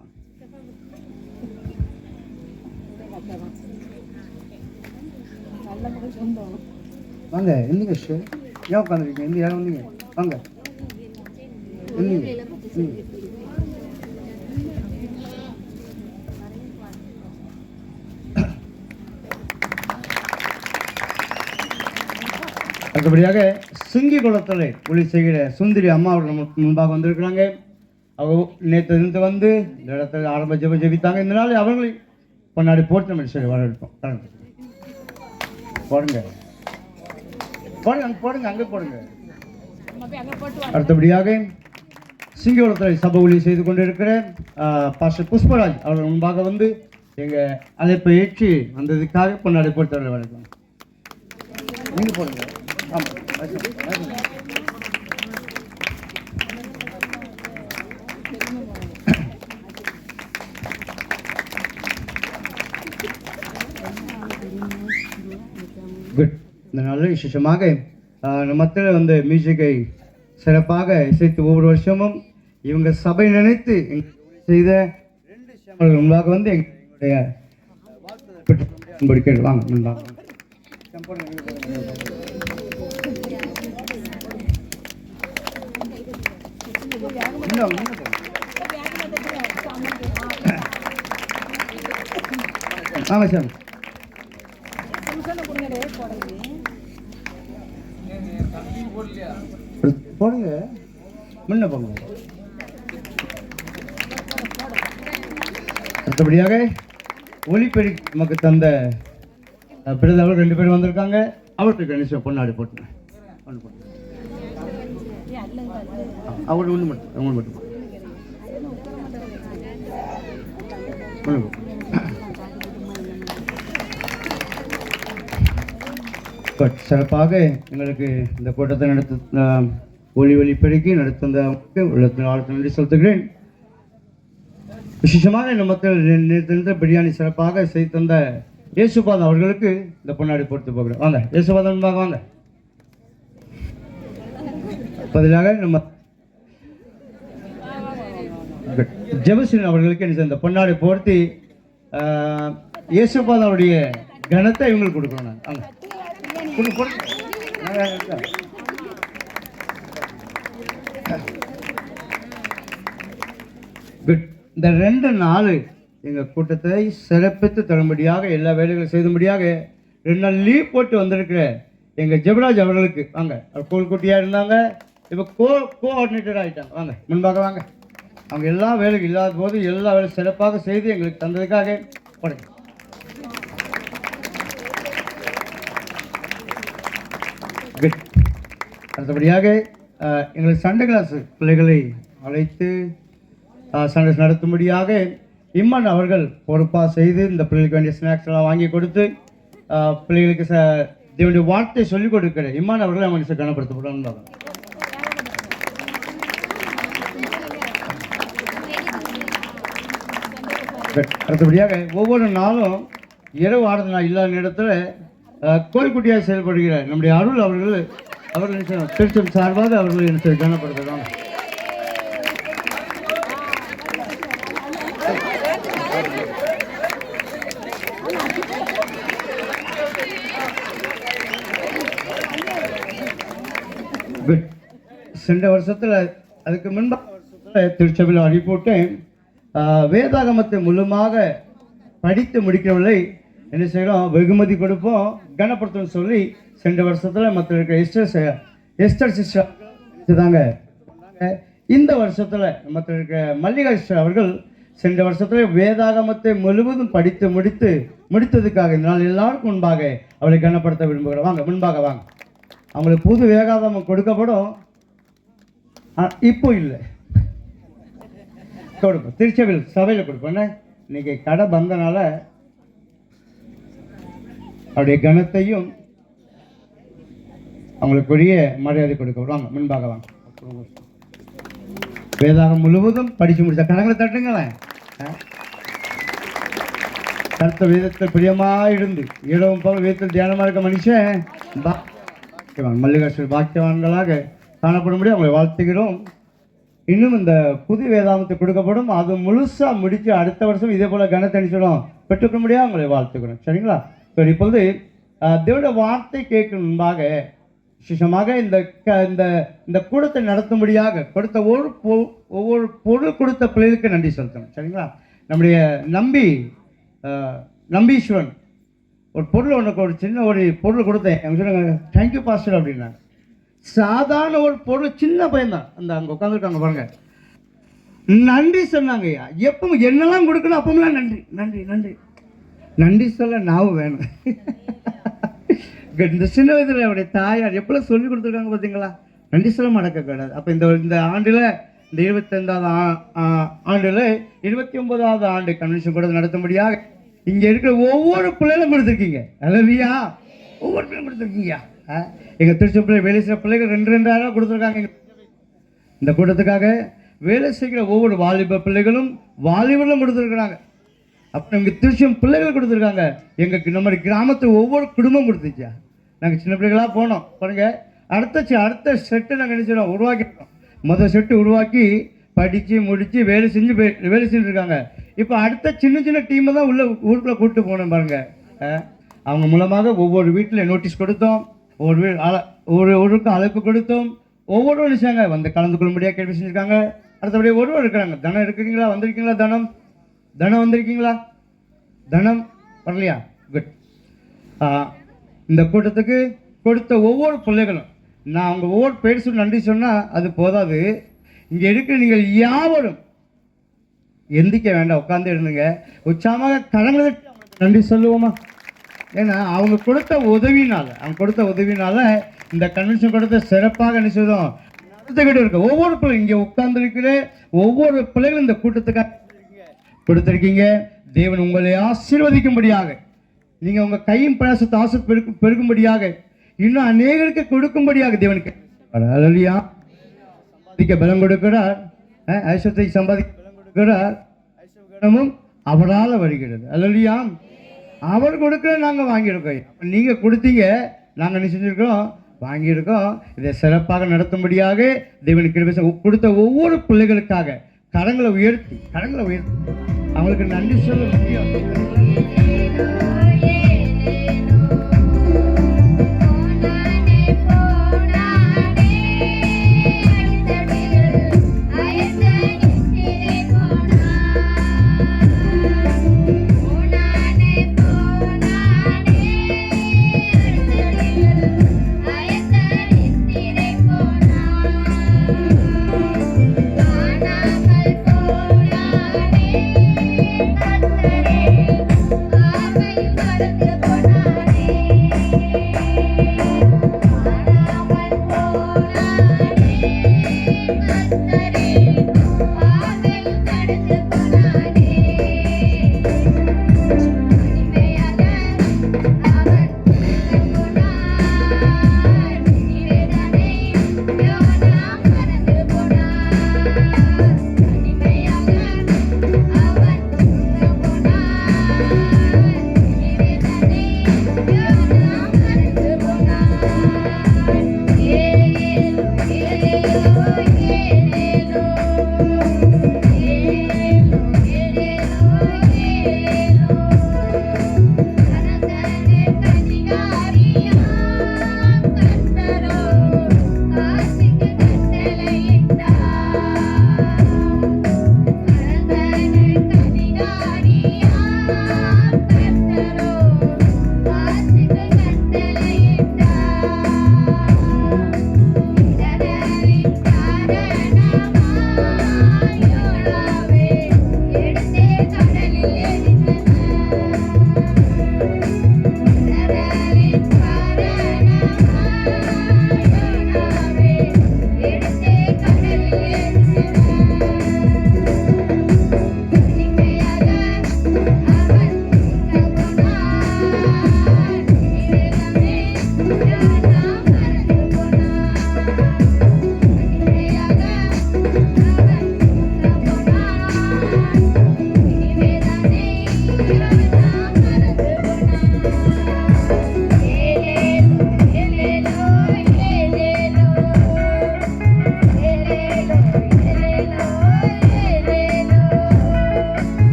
வாங்க. என்னங்க சார் ஏன் உட்காந்துருக்கீங்க? எந்த யாரும் வந்தீங்க? வாங்க அடுத்தபடியாக சிங்கி குளத்தில் ஒளி செய்கிற சுந்தரி அம்மா அவர்கள் முன்பாக வந்திருக்கிறாங்க. அவங்க நேற்று வந்து இந்த இடத்துல ஆரம்ப ஜெபம் ஜெபித்தாங்க. இந்த நாள் அவர்களை கொண்டாடி போட்டு நம்ம சரி வரவேற்போம். போடுங்க போடுங்க அங்கே போடுங்க, அங்கே போடுங்க. அடுத்தபடியாக சிங்ககுளத்தில் சபை ஒளி செய்து கொண்டிருக்கிற பாஸ்டர் புஷ்பராஜ் அவர்கள் முன்பாக வந்து எங்கள் அழைப்பை ஏற்றி வந்ததுக்காக கொண்டாடி போட்டு வணக்கம். நீங்கள் போடுங்க. ஆமாம் குட். இந்த நல்ல விசேஷமாக மத்தியில் வந்து மியூசிக்கை சிறப்பாக இசைத்து ஒவ்வொரு வருஷமும் இவங்க சபை நினைத்து செய்த 2 சேமர்கள் முன்பாக வந்து எங்களுடைய வாழ்த்து வாங்க முன்பாக ஆமாம் சார் போடுங்க, முன்ன போங்க. அடுத்தபடியாக ஒளிப்பெருக்கி நமக்கு தந்த பிரதவர் 2 பேர் வந்திருக்காங்க. அவருக்கு நிச்சயம் பொன்னாடி போட்டு அவரு ஒன்று மட்டும் அவங்க மட்டும் சிறப்பாக எங்களுக்கு இந்த கூட்டத்தை நடத்த ஒளி பெருக்கி நடத்த உள்ளத்தின் ஆழத்தில் நன்றி செலுத்துகிறேன். விசேஷமாக இந்த மக்கள் நேற்று பிரியாணி சிறப்பாக செய்து தந்த இயேசுபாதம் அவர்களுக்கு இந்த பொன்னாடி போட்டு போகிறோம். வாங்க இயேசுபாதம் வாங்க. பதிலாக நம்ம ஜெபஸ்ரீன் அவர்களுக்கு இந்த பொன்னாடி போர்த்தி இயேசுபாதம் அவருடைய கனத்தை இவங்களுக்கு கொடுக்குறோம். நான் வாங்க குட். இந்த 2 நாள் எங்கள் கூட்டத்தை சிறப்பித்து தரும்படியாக எல்லா வேலைகளும் செய்தும்படியாக 2 நாள் லீவ் போட்டு வந்திருக்கிற எங்கள் ஜெபராஜ் அவர்களுக்கு வாங்க. அவர் கோல்குட்டியாக இருந்தாங்க, இப்போ கோஆர்டினேட்டர் ஆகிட்டாங்க. வாங்க முன்பாக வாங்க. அவங்க எல்லா வேலைக்கும் இல்லாத போது எல்லா வேலையும் சிறப்பாக செய்து எங்களுக்கு தந்ததுக்காக படுங்க. குட். அடுத்தபடியாக எங்களுக்கு சண்டே கிளாஸ் பிள்ளைகளை அழைத்து சண்டே நடத்தும்படியாக இம்மன் அவர்கள் பொறுப்பாக செய்து இந்த பிள்ளைகளுக்கு வேண்டிய ஸ்நாக்ஸ் எல்லாம் வாங்கி கொடுத்து பிள்ளைகளுக்கு தேவனுடைய வார்த்தை சொல்லிக் கொடுக்கிற இம்மான் அவர்களை அவங்க கனப்படுத்தப்படும். அடுத்தபடியாக ஒவ்வொரு நாளும் இரவு ஆராதனை இல்லாத நேரத்தில் கோயில்குட்டியாக செயல்படுகிற நம்முடைய அருள் அவர்கள் அவர்கள் என்ன செய்யணும்? திருச்சபை சார்பாக அவர்கள் என்ன செய்ய கனப்படுத்தலாம். குட். சென்ற வருஷத்தில் அதுக்கு முன்பாக வருஷத்தில் திருச்சபையில் அனுப்பிவிட்டேன். வேதாகமத்தை முழுமாக படித்து முடிக்கவில்லை. என்ன செய்யறோம்? வெகுமதி கொடுப்போம், கனப்படுத்தணும் சொல்லி சென்ற வருஷத்தில் மற்ற இருக்கிற எஸ்டர் சிஸ்டர் தாங்க. இந்த வருஷத்தில் மற்ற இருக்கிற மல்லிகா சிஸ்டர் அவர்கள் சென்ற வருஷத்தில் வேதாகமத்தை முழுவதும் படித்து முடித்ததுக்காக இந்த நாள் எல்லாருக்கும் முன்பாக அவளை கனப்படுத்த விரும்புகிறோம். வாங்க, முன்பாக வாங்க. அவங்களுக்கு புது வேதாகமம் கொடுக்கப்படும். இப்போ இல்லை, கொடுப்போம். திருச்சபையில் சபையில் கொடுப்போம். இன்னைக்கு கடை பந்தனால அவருடைய கனத்தையும் அவங்களுக்குரிய மரியாதை கொடுக்க. வாங்க, முன்பாக வாங்க. வேதாகம் முழுவதும் படிச்சு முடிச்ச கடங்களை தட்டுங்களேன். கருத்த வேதத்தில் பிரியமாக இருந்து இரவும் போல வேதத்தில் தியானமாக இருக்க மனுஷன் மல்லிகாஸ்வரர் பாக்கியவான்களாக காணப்படும்படி அவங்களை வாழ்த்துகிறோம். இன்னும் இந்த புது வேதாகமத்தை கொடுக்கப்படும். அது முழுசாக முடித்து அடுத்த வருஷம் இதே போல் கனத்தணிச்சிடும் பெற்றுக்க முடியாது அவங்களை வாழ்த்துக்கிறோம். சரிங்களா? இப்பொழுது தேவனுடைய வார்த்தை கேட்கும் முன்பாக விசேஷமாக இந்த கூடத்தை நடத்தும்படியாக கொடுத்த ஒவ்வொரு பொருள் கொடுத்த பிள்ளைகளுக்கு நன்றி செலுத்தணும். சரிங்களா? நம்முடைய நம்பீஸ்வரன் ஒரு பொருள் ஒரு சின்ன ஒரு பொருள் கொடுத்தேன். அவங்க சொன்னாங்க தேங்க்யூ பாஸ்டர் அப்படின்னாங்க. சாதாரண ஒரு பொருள், சின்ன பையன் தான், அந்த அங்கே உட்காந்துருக்காங்க பாருங்க, நன்றி சொன்னாங்க. ஐயா எப்பவும் என்னெல்லாம் கொடுக்கணும் அப்பமெல்லாம் நன்றி நன்றி நன்றி நன்றி சொல்ல நாவும் வேணும். இந்த சின்ன வயதில் அவருடைய தாயார் எப்பெல்லாம் சொல்லி கொடுத்துருக்காங்க பார்த்தீங்களா? நன்றி சொல்ல மடக்க கிடையாது. அப்போ இந்த ஆண்டில், இந்த 25வது ஆண்டில் 29வது ஆண்டு கன்வென்ஷன் கூட நடத்தும்படியாக இங்கே இருக்கிற ஒவ்வொரு பிள்ளைகளும் கொடுத்துருக்கீங்க. அல்லையா? ஒவ்வொரு பிள்ளையும் கொடுத்துருக்கீங்க. எங்கள் திருச்சபையில் வேலை செய்கிற பிள்ளைகள் 2,000 கொடுத்துருக்காங்க. இந்த கூட்டத்துக்காக வேலை செய்கிற ஒவ்வொரு வாலிப பிள்ளைகளும் வாலிபர்களும் கொடுத்துருக்குறாங்க. அப்புறம் எங்கள் திருச்சியம் பிள்ளைகள் கொடுத்துருக்காங்க. நம்ம கிராமத்து ஒவ்வொரு குடும்பம் கொடுத்துச்சா. நாங்கள் சின்ன பிள்ளைகளாக போனோம் பாருங்க. அடுத்த செட்டு நாங்கள் நினைச்சிடோம் உருவாக்கிட்டோம். முதல் செட்டு உருவாக்கி படித்து முடித்து வேலை செஞ்சுருக்காங்க. இப்போ அடுத்த சின்ன டீமை தான் ஊருக்குள்ளே கூப்பிட்டு போனோம் பாருங்க. அவங்க மூலமாக ஒவ்வொரு வீட்டில் நோட்டீஸ் கொடுத்தோம், ஒவ்வொருக்கு அழைப்பு கொடுத்தோம். ஒவ்வொரு நினைச்சாங்க வந்து கலந்து கொள்ளும்படியாக கேள்வி செஞ்சுருக்காங்க. அடுத்தபடியாக ஒருவர் இருக்கிறாங்க. தனம் இருக்கிறீங்களா? வந்திருக்கீங்களா? தனம் வந்திருக்கீங்களா? தனம் வரலையா? குட். இந்த கூட்டத்துக்கு கொடுத்த ஒவ்வொரு பிள்ளைகளும் நான் அவங்க ஒவ்வொரு பேர் சொல்லி நன்றி சொன்னால் அது போதாது. இங்கே இருக்கிற நீங்கள் யாவரும் எந்திக்க வேண்டாம், உட்காந்து இருந்துங்க. உற்சாகமாக கடங்களை நன்றி சொல்லுவோமா? ஏன்னா அவங்க கொடுத்த உதவினால இந்த கன்வென்ஷன் கொடுத்த சிறப்பாக நினைச்சதும் நடந்துக்கிட்டு இருக்கு. ஒவ்வொரு பிள்ளை இங்கே உட்கார்ந்து இருக்கிற ஒவ்வொரு பிள்ளைகளும் இந்த கூட்டத்துக்காக கொடுத்துருக்கீங்க. தேவன் உங்களை ஆசீர்வதிக்கும்படியாக, நீங்கள் உங்கள் கையும் பிரயாசத்தை ஆசை பெருக்கும்படியாக, இன்னும் அநேகருக்கு கொடுக்கும்படியாக தேவனுக்கு அல்லையா சம்பாதிக்க பலம் கொடுக்கிறார். ஐஸ்வத்தை சம்பாதிக்க பலம் கொடுக்கிறார். ஐஸ்வரமும் அவரால் வருகிறது. அல்லையா? அவர் கொடுக்க நாங்கள் வாங்கியிருக்கோம். நீங்கள் கொடுத்தீங்க, நாங்கள் என்ன செஞ்சுருக்கோம்? வாங்கியிருக்கோம். இதை சிறப்பாக நடத்தும்படியாக தேவனுக்கு கொடுத்த ஒவ்வொரு பிள்ளைகளுக்காக கரங்களை உயர்த்தி அவங்களுக்கு நன்றி சொல்ல முடியும். Yeah.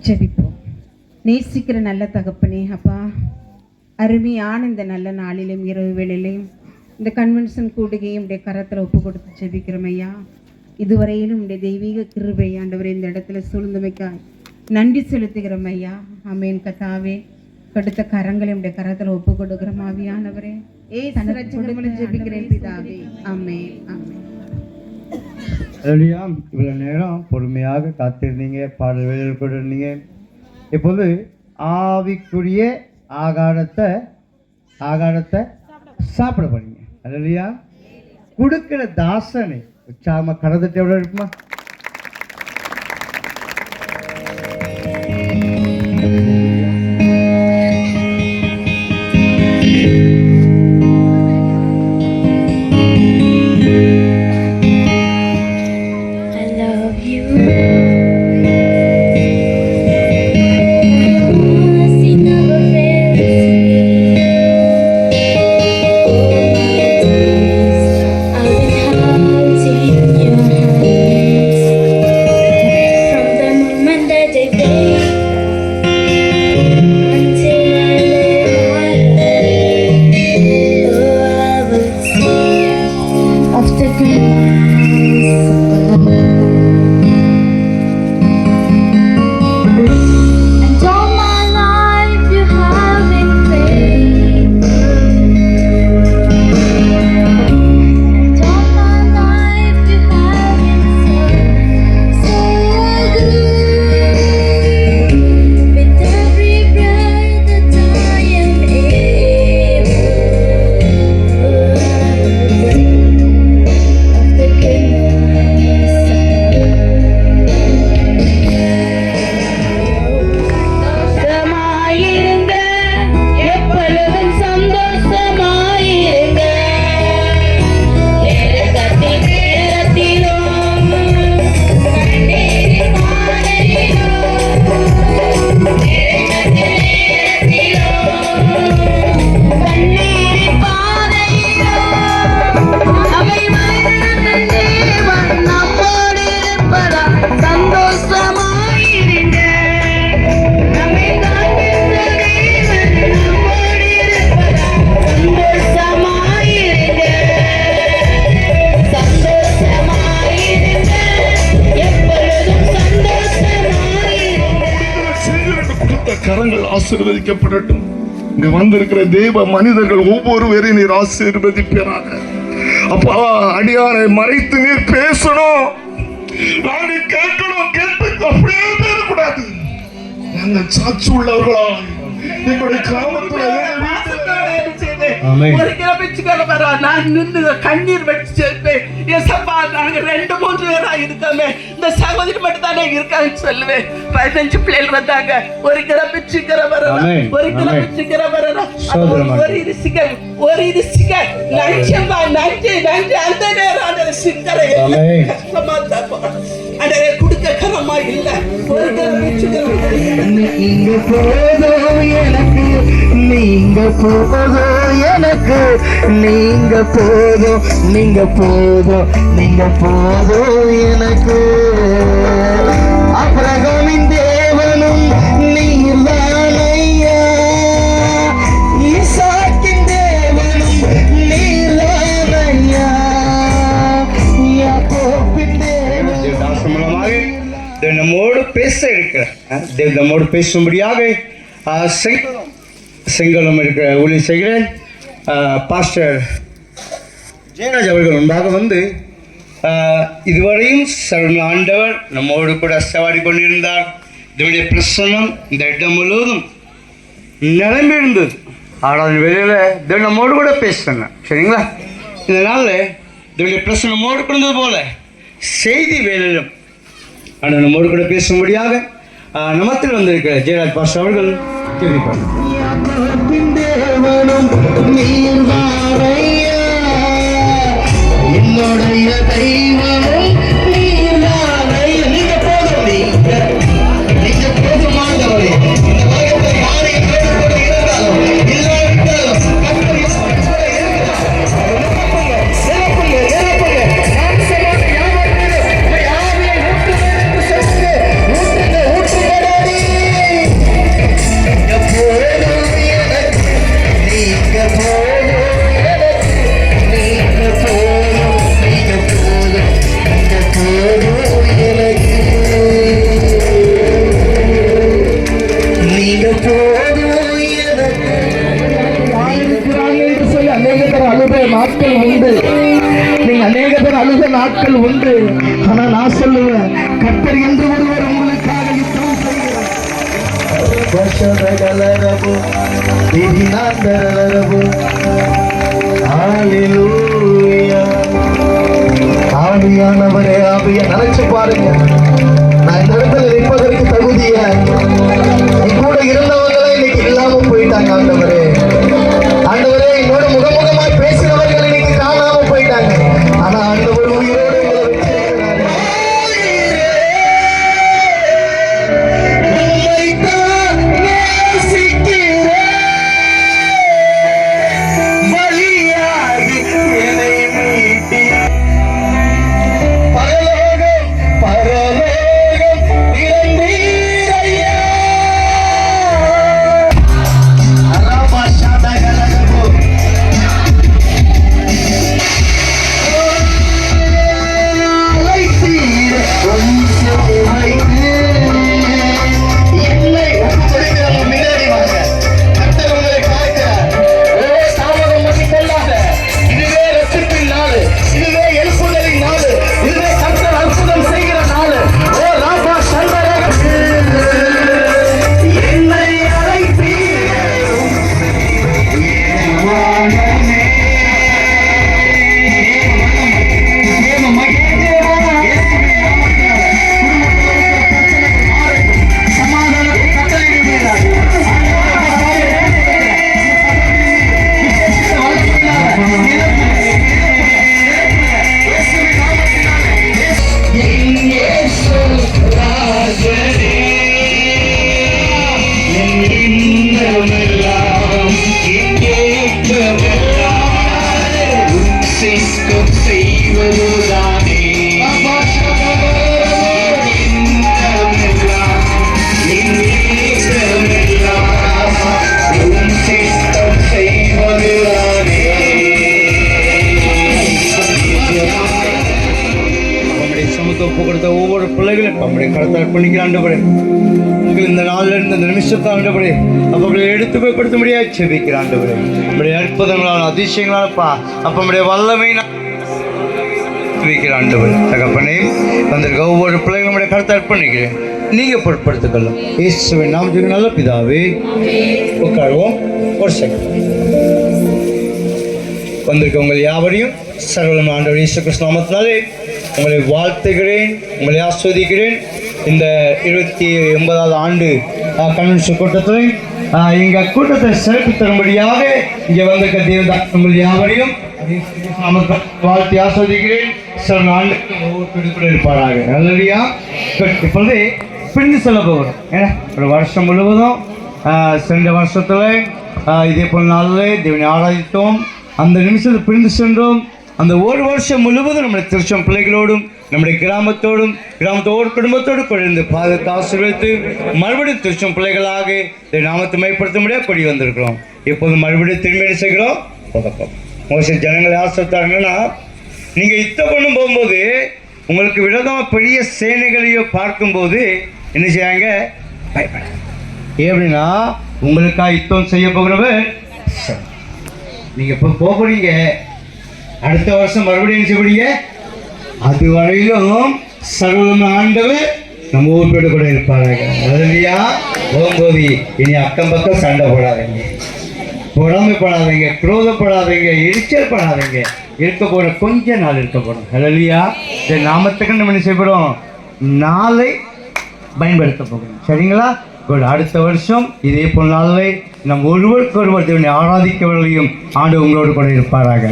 ஜெபிப்போம். நேசிக்கிற நல்ல தகப்பனே, அப்பா, அருமையான இந்த நல்ல நாளிலும் இரவு வேளையிலையும் இந்த கன்வென்ஷன் கூடுகையும் உடைய கரத்தில் ஒப்பு கொடுத்து ஜெபிக்கிறோம் ஐயா. இதுவரையிலும் உடைய தெய்வீக கிருபை ஆண்டவரே இந்த இடத்துல சூழ்ந்தமைக்காய் நன்றி செலுத்துகிறோம் ஐயா. ஆமென் கர்த்தாவே. கொடுத்த கரங்களை உடைய கரத்தில் ஒப்பு கொடுக்கிறோம் ஆவியானவரே. ஜெபிக்கிறேன் பிதாவே. ஆமென் ஆமென். அல்லேலூயா. இவ்வளோ நேரம் பொறுமையாக காத்திருந்தீங்க, பாடல் வேலையில் கூட இருந்தீங்க. இப்போது ஆவிக்குரிய ஆகாரத்தை சாப்பிட போறீங்க. அல்லேலூயா. கொடுக்கிற தாசனை உற்சாகமா கடந்துட்டு எவ்வளோ இருக்குமா? கரங்கள் ஆசீர்வதிக்கப்படட்டும். இங்க வந்திருக்கிற தேவ மனிதர்கள் ஒவ்வொருவரையும் நீர் ஆசீர்வதிப்பீராக. அப்பா, அடியாரை மறைத்து நீர் பேசணும், நாங்கள் கேட்கணும். கேட்டு அப்படியே பேசக்கூடாது. நாங்கள் சாட்சி உள்ளவர்களா எங்களுடைய கிராமத்துல நான் நின்று கண்ணீர் வச்சு சேர்ப்பேன். நாங்க 2-3 பேரா இருக்கோமே, இந்த சகோதரி மட்டும் தானே இருக்காங்கன்னு சொல்லுவேன். 15 பிள்ளைகள் வந்தாங்க. ஒரு கிலோ பிச்சுக்கிற வரலாம், ஒரு கிலோ பிச்சுக்கிற வரலாம், ஒரு இது சிக்கன் லட்சமா நஞ்சு அந்த நேரம் சிக்கரை கஷ்டமா தான் கொடுக்க கரமா இல்ல. ஒரு கிலோ பிச்சுக்கிற நீங்க போதும் எனக்கு, நீங்க போதும் எனக்கு, நீங்க போதும், நீங்க போதும், நீங்க போதும் எனக்கு. அப்ரகாமின் தேவனும் நீர்தானையா, ஈசாக்கின் தேவனும் நீர்தானையா, யாக்கோபின் தேவனும். நம்மோடு பேச இருக்கிற நம்மோடு பேசும்படியாக செங்கலம் இருக்கிற ஊழியர் செய்கிற பாஸ்டர் ஜெயராஜ் அவர்கள் முன்பாக வந்து இதுவரையும் சர்வ ஆண்டவர் நம்மோடு கூட அசைவாடி கொண்டிருந்தார். இதனுடைய பிரசன்னம் இந்த இடம் முழுவதும் நிரம்பியிருந்தது. ஆறாவது வேலையில் தேவன் நம்மோடு கூட பேசுகிறாங்க. சரிங்களா? இதனால் இதனுடைய பிரசன்னம் நம்மோடு கொண்டது போல செய்தி வேலையிலும் ஆனால் நம்மோடு கூட பேசும்படியாக நமத்தில் வந்திருக்கிற ஜெயராஜ் பாஸ்டர் அவர்கள் கேள்விப்பாங்க. என்னுடைய தெய்வமும் நீர்தானையா. நீங்க போதும், நீங்க போதுமானவரே. இந்த உலகத்தை யாரையும் கேட்டுக்கொண்டு இருந்தாலும் இல்லாவிட்டாலும் ஊற்றுங்க ஆனா நான் சொல்லுவேன், கர்த்தர் என்று ஒருவர் உங்களுக்காக யுத்தம் செய்கிறார். ஆவியானவரே, ஆவிய நினைச்சு பாருங்க. நான் இந்த இடத்துல நிற்பதற்கு தகுதிய என் கூட இருந்தவங்களே இன்னைக்கு இல்லாம போயிட்டாங்க. ஆண்டவரே, ஆண்டவரே, என்னோட முகமுகமாய் பேசினவர்கள் இன்னைக்கு காணாம போயிட்டாங்க. ஆனா ஆண்டவர் உயிரோடு உங்களை வச்சிருக்கிறாரு. உம்மைத்தான் நேசிக்கிறேன். பலியாகி என்னை மீட்டி பரலோகம் பரலோகம் திறந்தீரையா. அரபாஷாதகலகபோ அலைத்தீர உம் சேவைக்கு என்னை ஒப்புக்கொடுக்கிறவங்க முன்னாடி வாங்க. கர்த்தர் உங்களை காக்கிறார். ஓ, தாமதம் பண்ணிக் கொள்ளாத. இதுவே ரட்சிப்பின் நாள், இதுவே எழுப்புதலின் நாள், இதுவே கர்த்தர் அற்புதம் செய்கிற நாள். ஓ ராபா சந்தரகத்து என்னை அழைத்தீர். வானமே தேவ மகிழ்ச்சியே சமாதானத்தை கட்டளையிடுகிறார். நம்முடைய சமூகத்தை ஒப்பு கொடுத்த ஒவ்வொரு பிள்ளைகளும் நம்முடைய கருத்தை அர்ப்பணிக்கிற ஆண்டவரே, உங்கள் இந்த நாளில் இருந்து இந்த நிமிஷத்தை ஆண்டவரே அவர்களை எடுத்து போய் கொடுத்த முடியாது செபிக்கிற ஆண்டவரே, நம்முடைய அற்புதங்களான அதிசயங்களானப்பா அப்ப நம்முடைய வல்லமை வைக்கிற ஆண்டவர் தகப்பனே, வந்திருக்க ஒவ்வொரு பிள்ளைகளும் நம்முடைய கருத்தை அர்ப்பணிக்கிறேன். நீங்க பொருட்படுத்திக்கொள்ளும் இயேசுவின் நாமத்துக்கு நல்ல பிதாவே. உட்காருவோம் ஒரு செகண்ட். வந்திருக்க உங்கள் யாவரையும் சர்வலம் ஆண்டவர் இயேசு கிறிஸ்து நாமத்தினாலே உங்களை வாழ்த்துகிறேன், உங்களை ஆஸ்வதிக்கிறேன். இந்த 29வது ஆண்டு கன்வென்ஷன் கூட்டத்தில் எங்க கூட்டத்தை சிறப்பு தரும்படியாக இங்கே வந்திருக்க தேவதான் உங்கள் யாவரையும் வாழ்த்தி ஆஸ்வதிக்கிறேன். சில நாளுக்கு ஒவ்வொரு இருப்பாராக. நல்லடியா இப்பொழுது பிரிந்து செல்ல போகிறோம். ஏன்னா ஒரு வருஷம் முழுவதும் சென்ற வருஷத்தில் இதே போல நாளில் தேவனை ஆராதித்தோம். அந்த நிமிஷத்தில் பிரிந்து சென்றோம். அந்த ஒரு வருஷம் முழுவதும் நம்முடைய திருச்சம் பிள்ளைகளோடும் நம்முடைய கிராமத்தோடு குடும்பத்தோடு கொண்டு பாதுகாத்து ஆசீர்வதித்து மறுபடியும் திருச்சம் பிள்ளைகளாக இந்த நாமத்தை மேம்படுத்த முடியாது கொடி வந்திருக்கிறோம். இப்போது மறுபடியும் திரும்பி என்ன செய்கிறோம்? பதக்கம் மோச ஜனங்களை ஆசைத்தாங்கன்னா, நீங்கள் யுத்தம் பண்ணும் போகும்போது உங்களுக்கு விரோதமாக பெரிய சேனைகளையோ பார்க்கும்போது என்ன செய்யாங்க? பயப்பட. எப்படின்னா உங்களுக்காக யுத்தம் செய்ய போகிறவர் நீங்கள் இப்போ போகிறீங்க. அடுத்த வருஷம் மறுபடியும் என்ன செய்வீங்க? அது வரையிலும் சர்வ ஆண்டவர் நம்ம ஊர் பேடு கூட இருப்பாங்க. இல்லையா? போகும்போது இனி அக்கம் பக்கம் சண்டை போடாதீங்க, பொறாமைப்படாதீங்க, குரோதப்படாதீங்க, எரிச்சல் படாதீங்க. இருக்க போகிற கொஞ்ச நாள் இருக்க போகிறோம். இல்லையா? இந்த நாமத்துக்கு நம்ம என்ன செய்ய போகிறோம்? நாளை பயன்படுத்த போகிறோம். சரிங்களா? அடுத்த வருஷம் இதே போல் நாளில் நம் ஒருவருக்கொருவர் தேவனை ஆராதிக்கவர்களையும் ஆண்டு உங்களோடு கூட இருப்பாராக.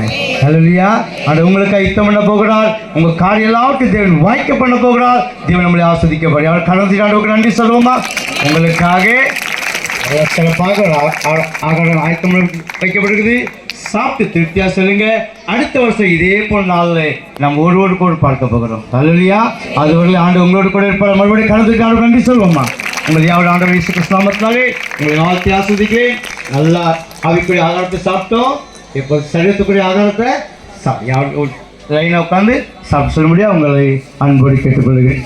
அல்லேலூயா. ஆண்டு உங்களுக்காக யுத்தம் பண்ண போகிறார். உங்கள் காரியம் எல்லாவற்றையும் தேவன் வாய்க்க பண்ண போகிறார். தேவன் நம்மளை ஆஸ்வதிக்க போகிறார். அவர் கடந்த ஆண்டுக்கு நன்றி சொல்லுவோமா? உங்களுக்காக சிறப்பாக ஆகாரம் ஆயத்தம் வைக்கப்படுகிறது. சாப்பிட்டு திருப்தியாக சொல்லுங்க. அடுத்த வருஷம் இதே போல் நாளில் நம்ம ஒருவருக்கு ஒரு பார்க்க போகிறோம். அல்லேலூயா. அதுவரை ஆண்டு உங்களோடு கூட இருப்பார். மறுபடியும் கடந்த ஆண்டு நன்றி சொல்லுவோமா? உங்கள் யாவோட ஆண்டவர் இயேசு கிறிஸ்து நாமத்தினாலே உங்களை வாழ்த்தி ஆஸ்வதிக்கிறேன். நல்லா ஆவிக்குரிய ஆகாரத்தை சாப்பிட்டோம். இப்போ சரீரத்துக்குரிய ஆகாரத்தை லைனாக உட்காந்து சாப்பிட்டு சொல்ல முடியாது. உங்களை அன்போடு கேட்டுக்கொள்கிறேன்.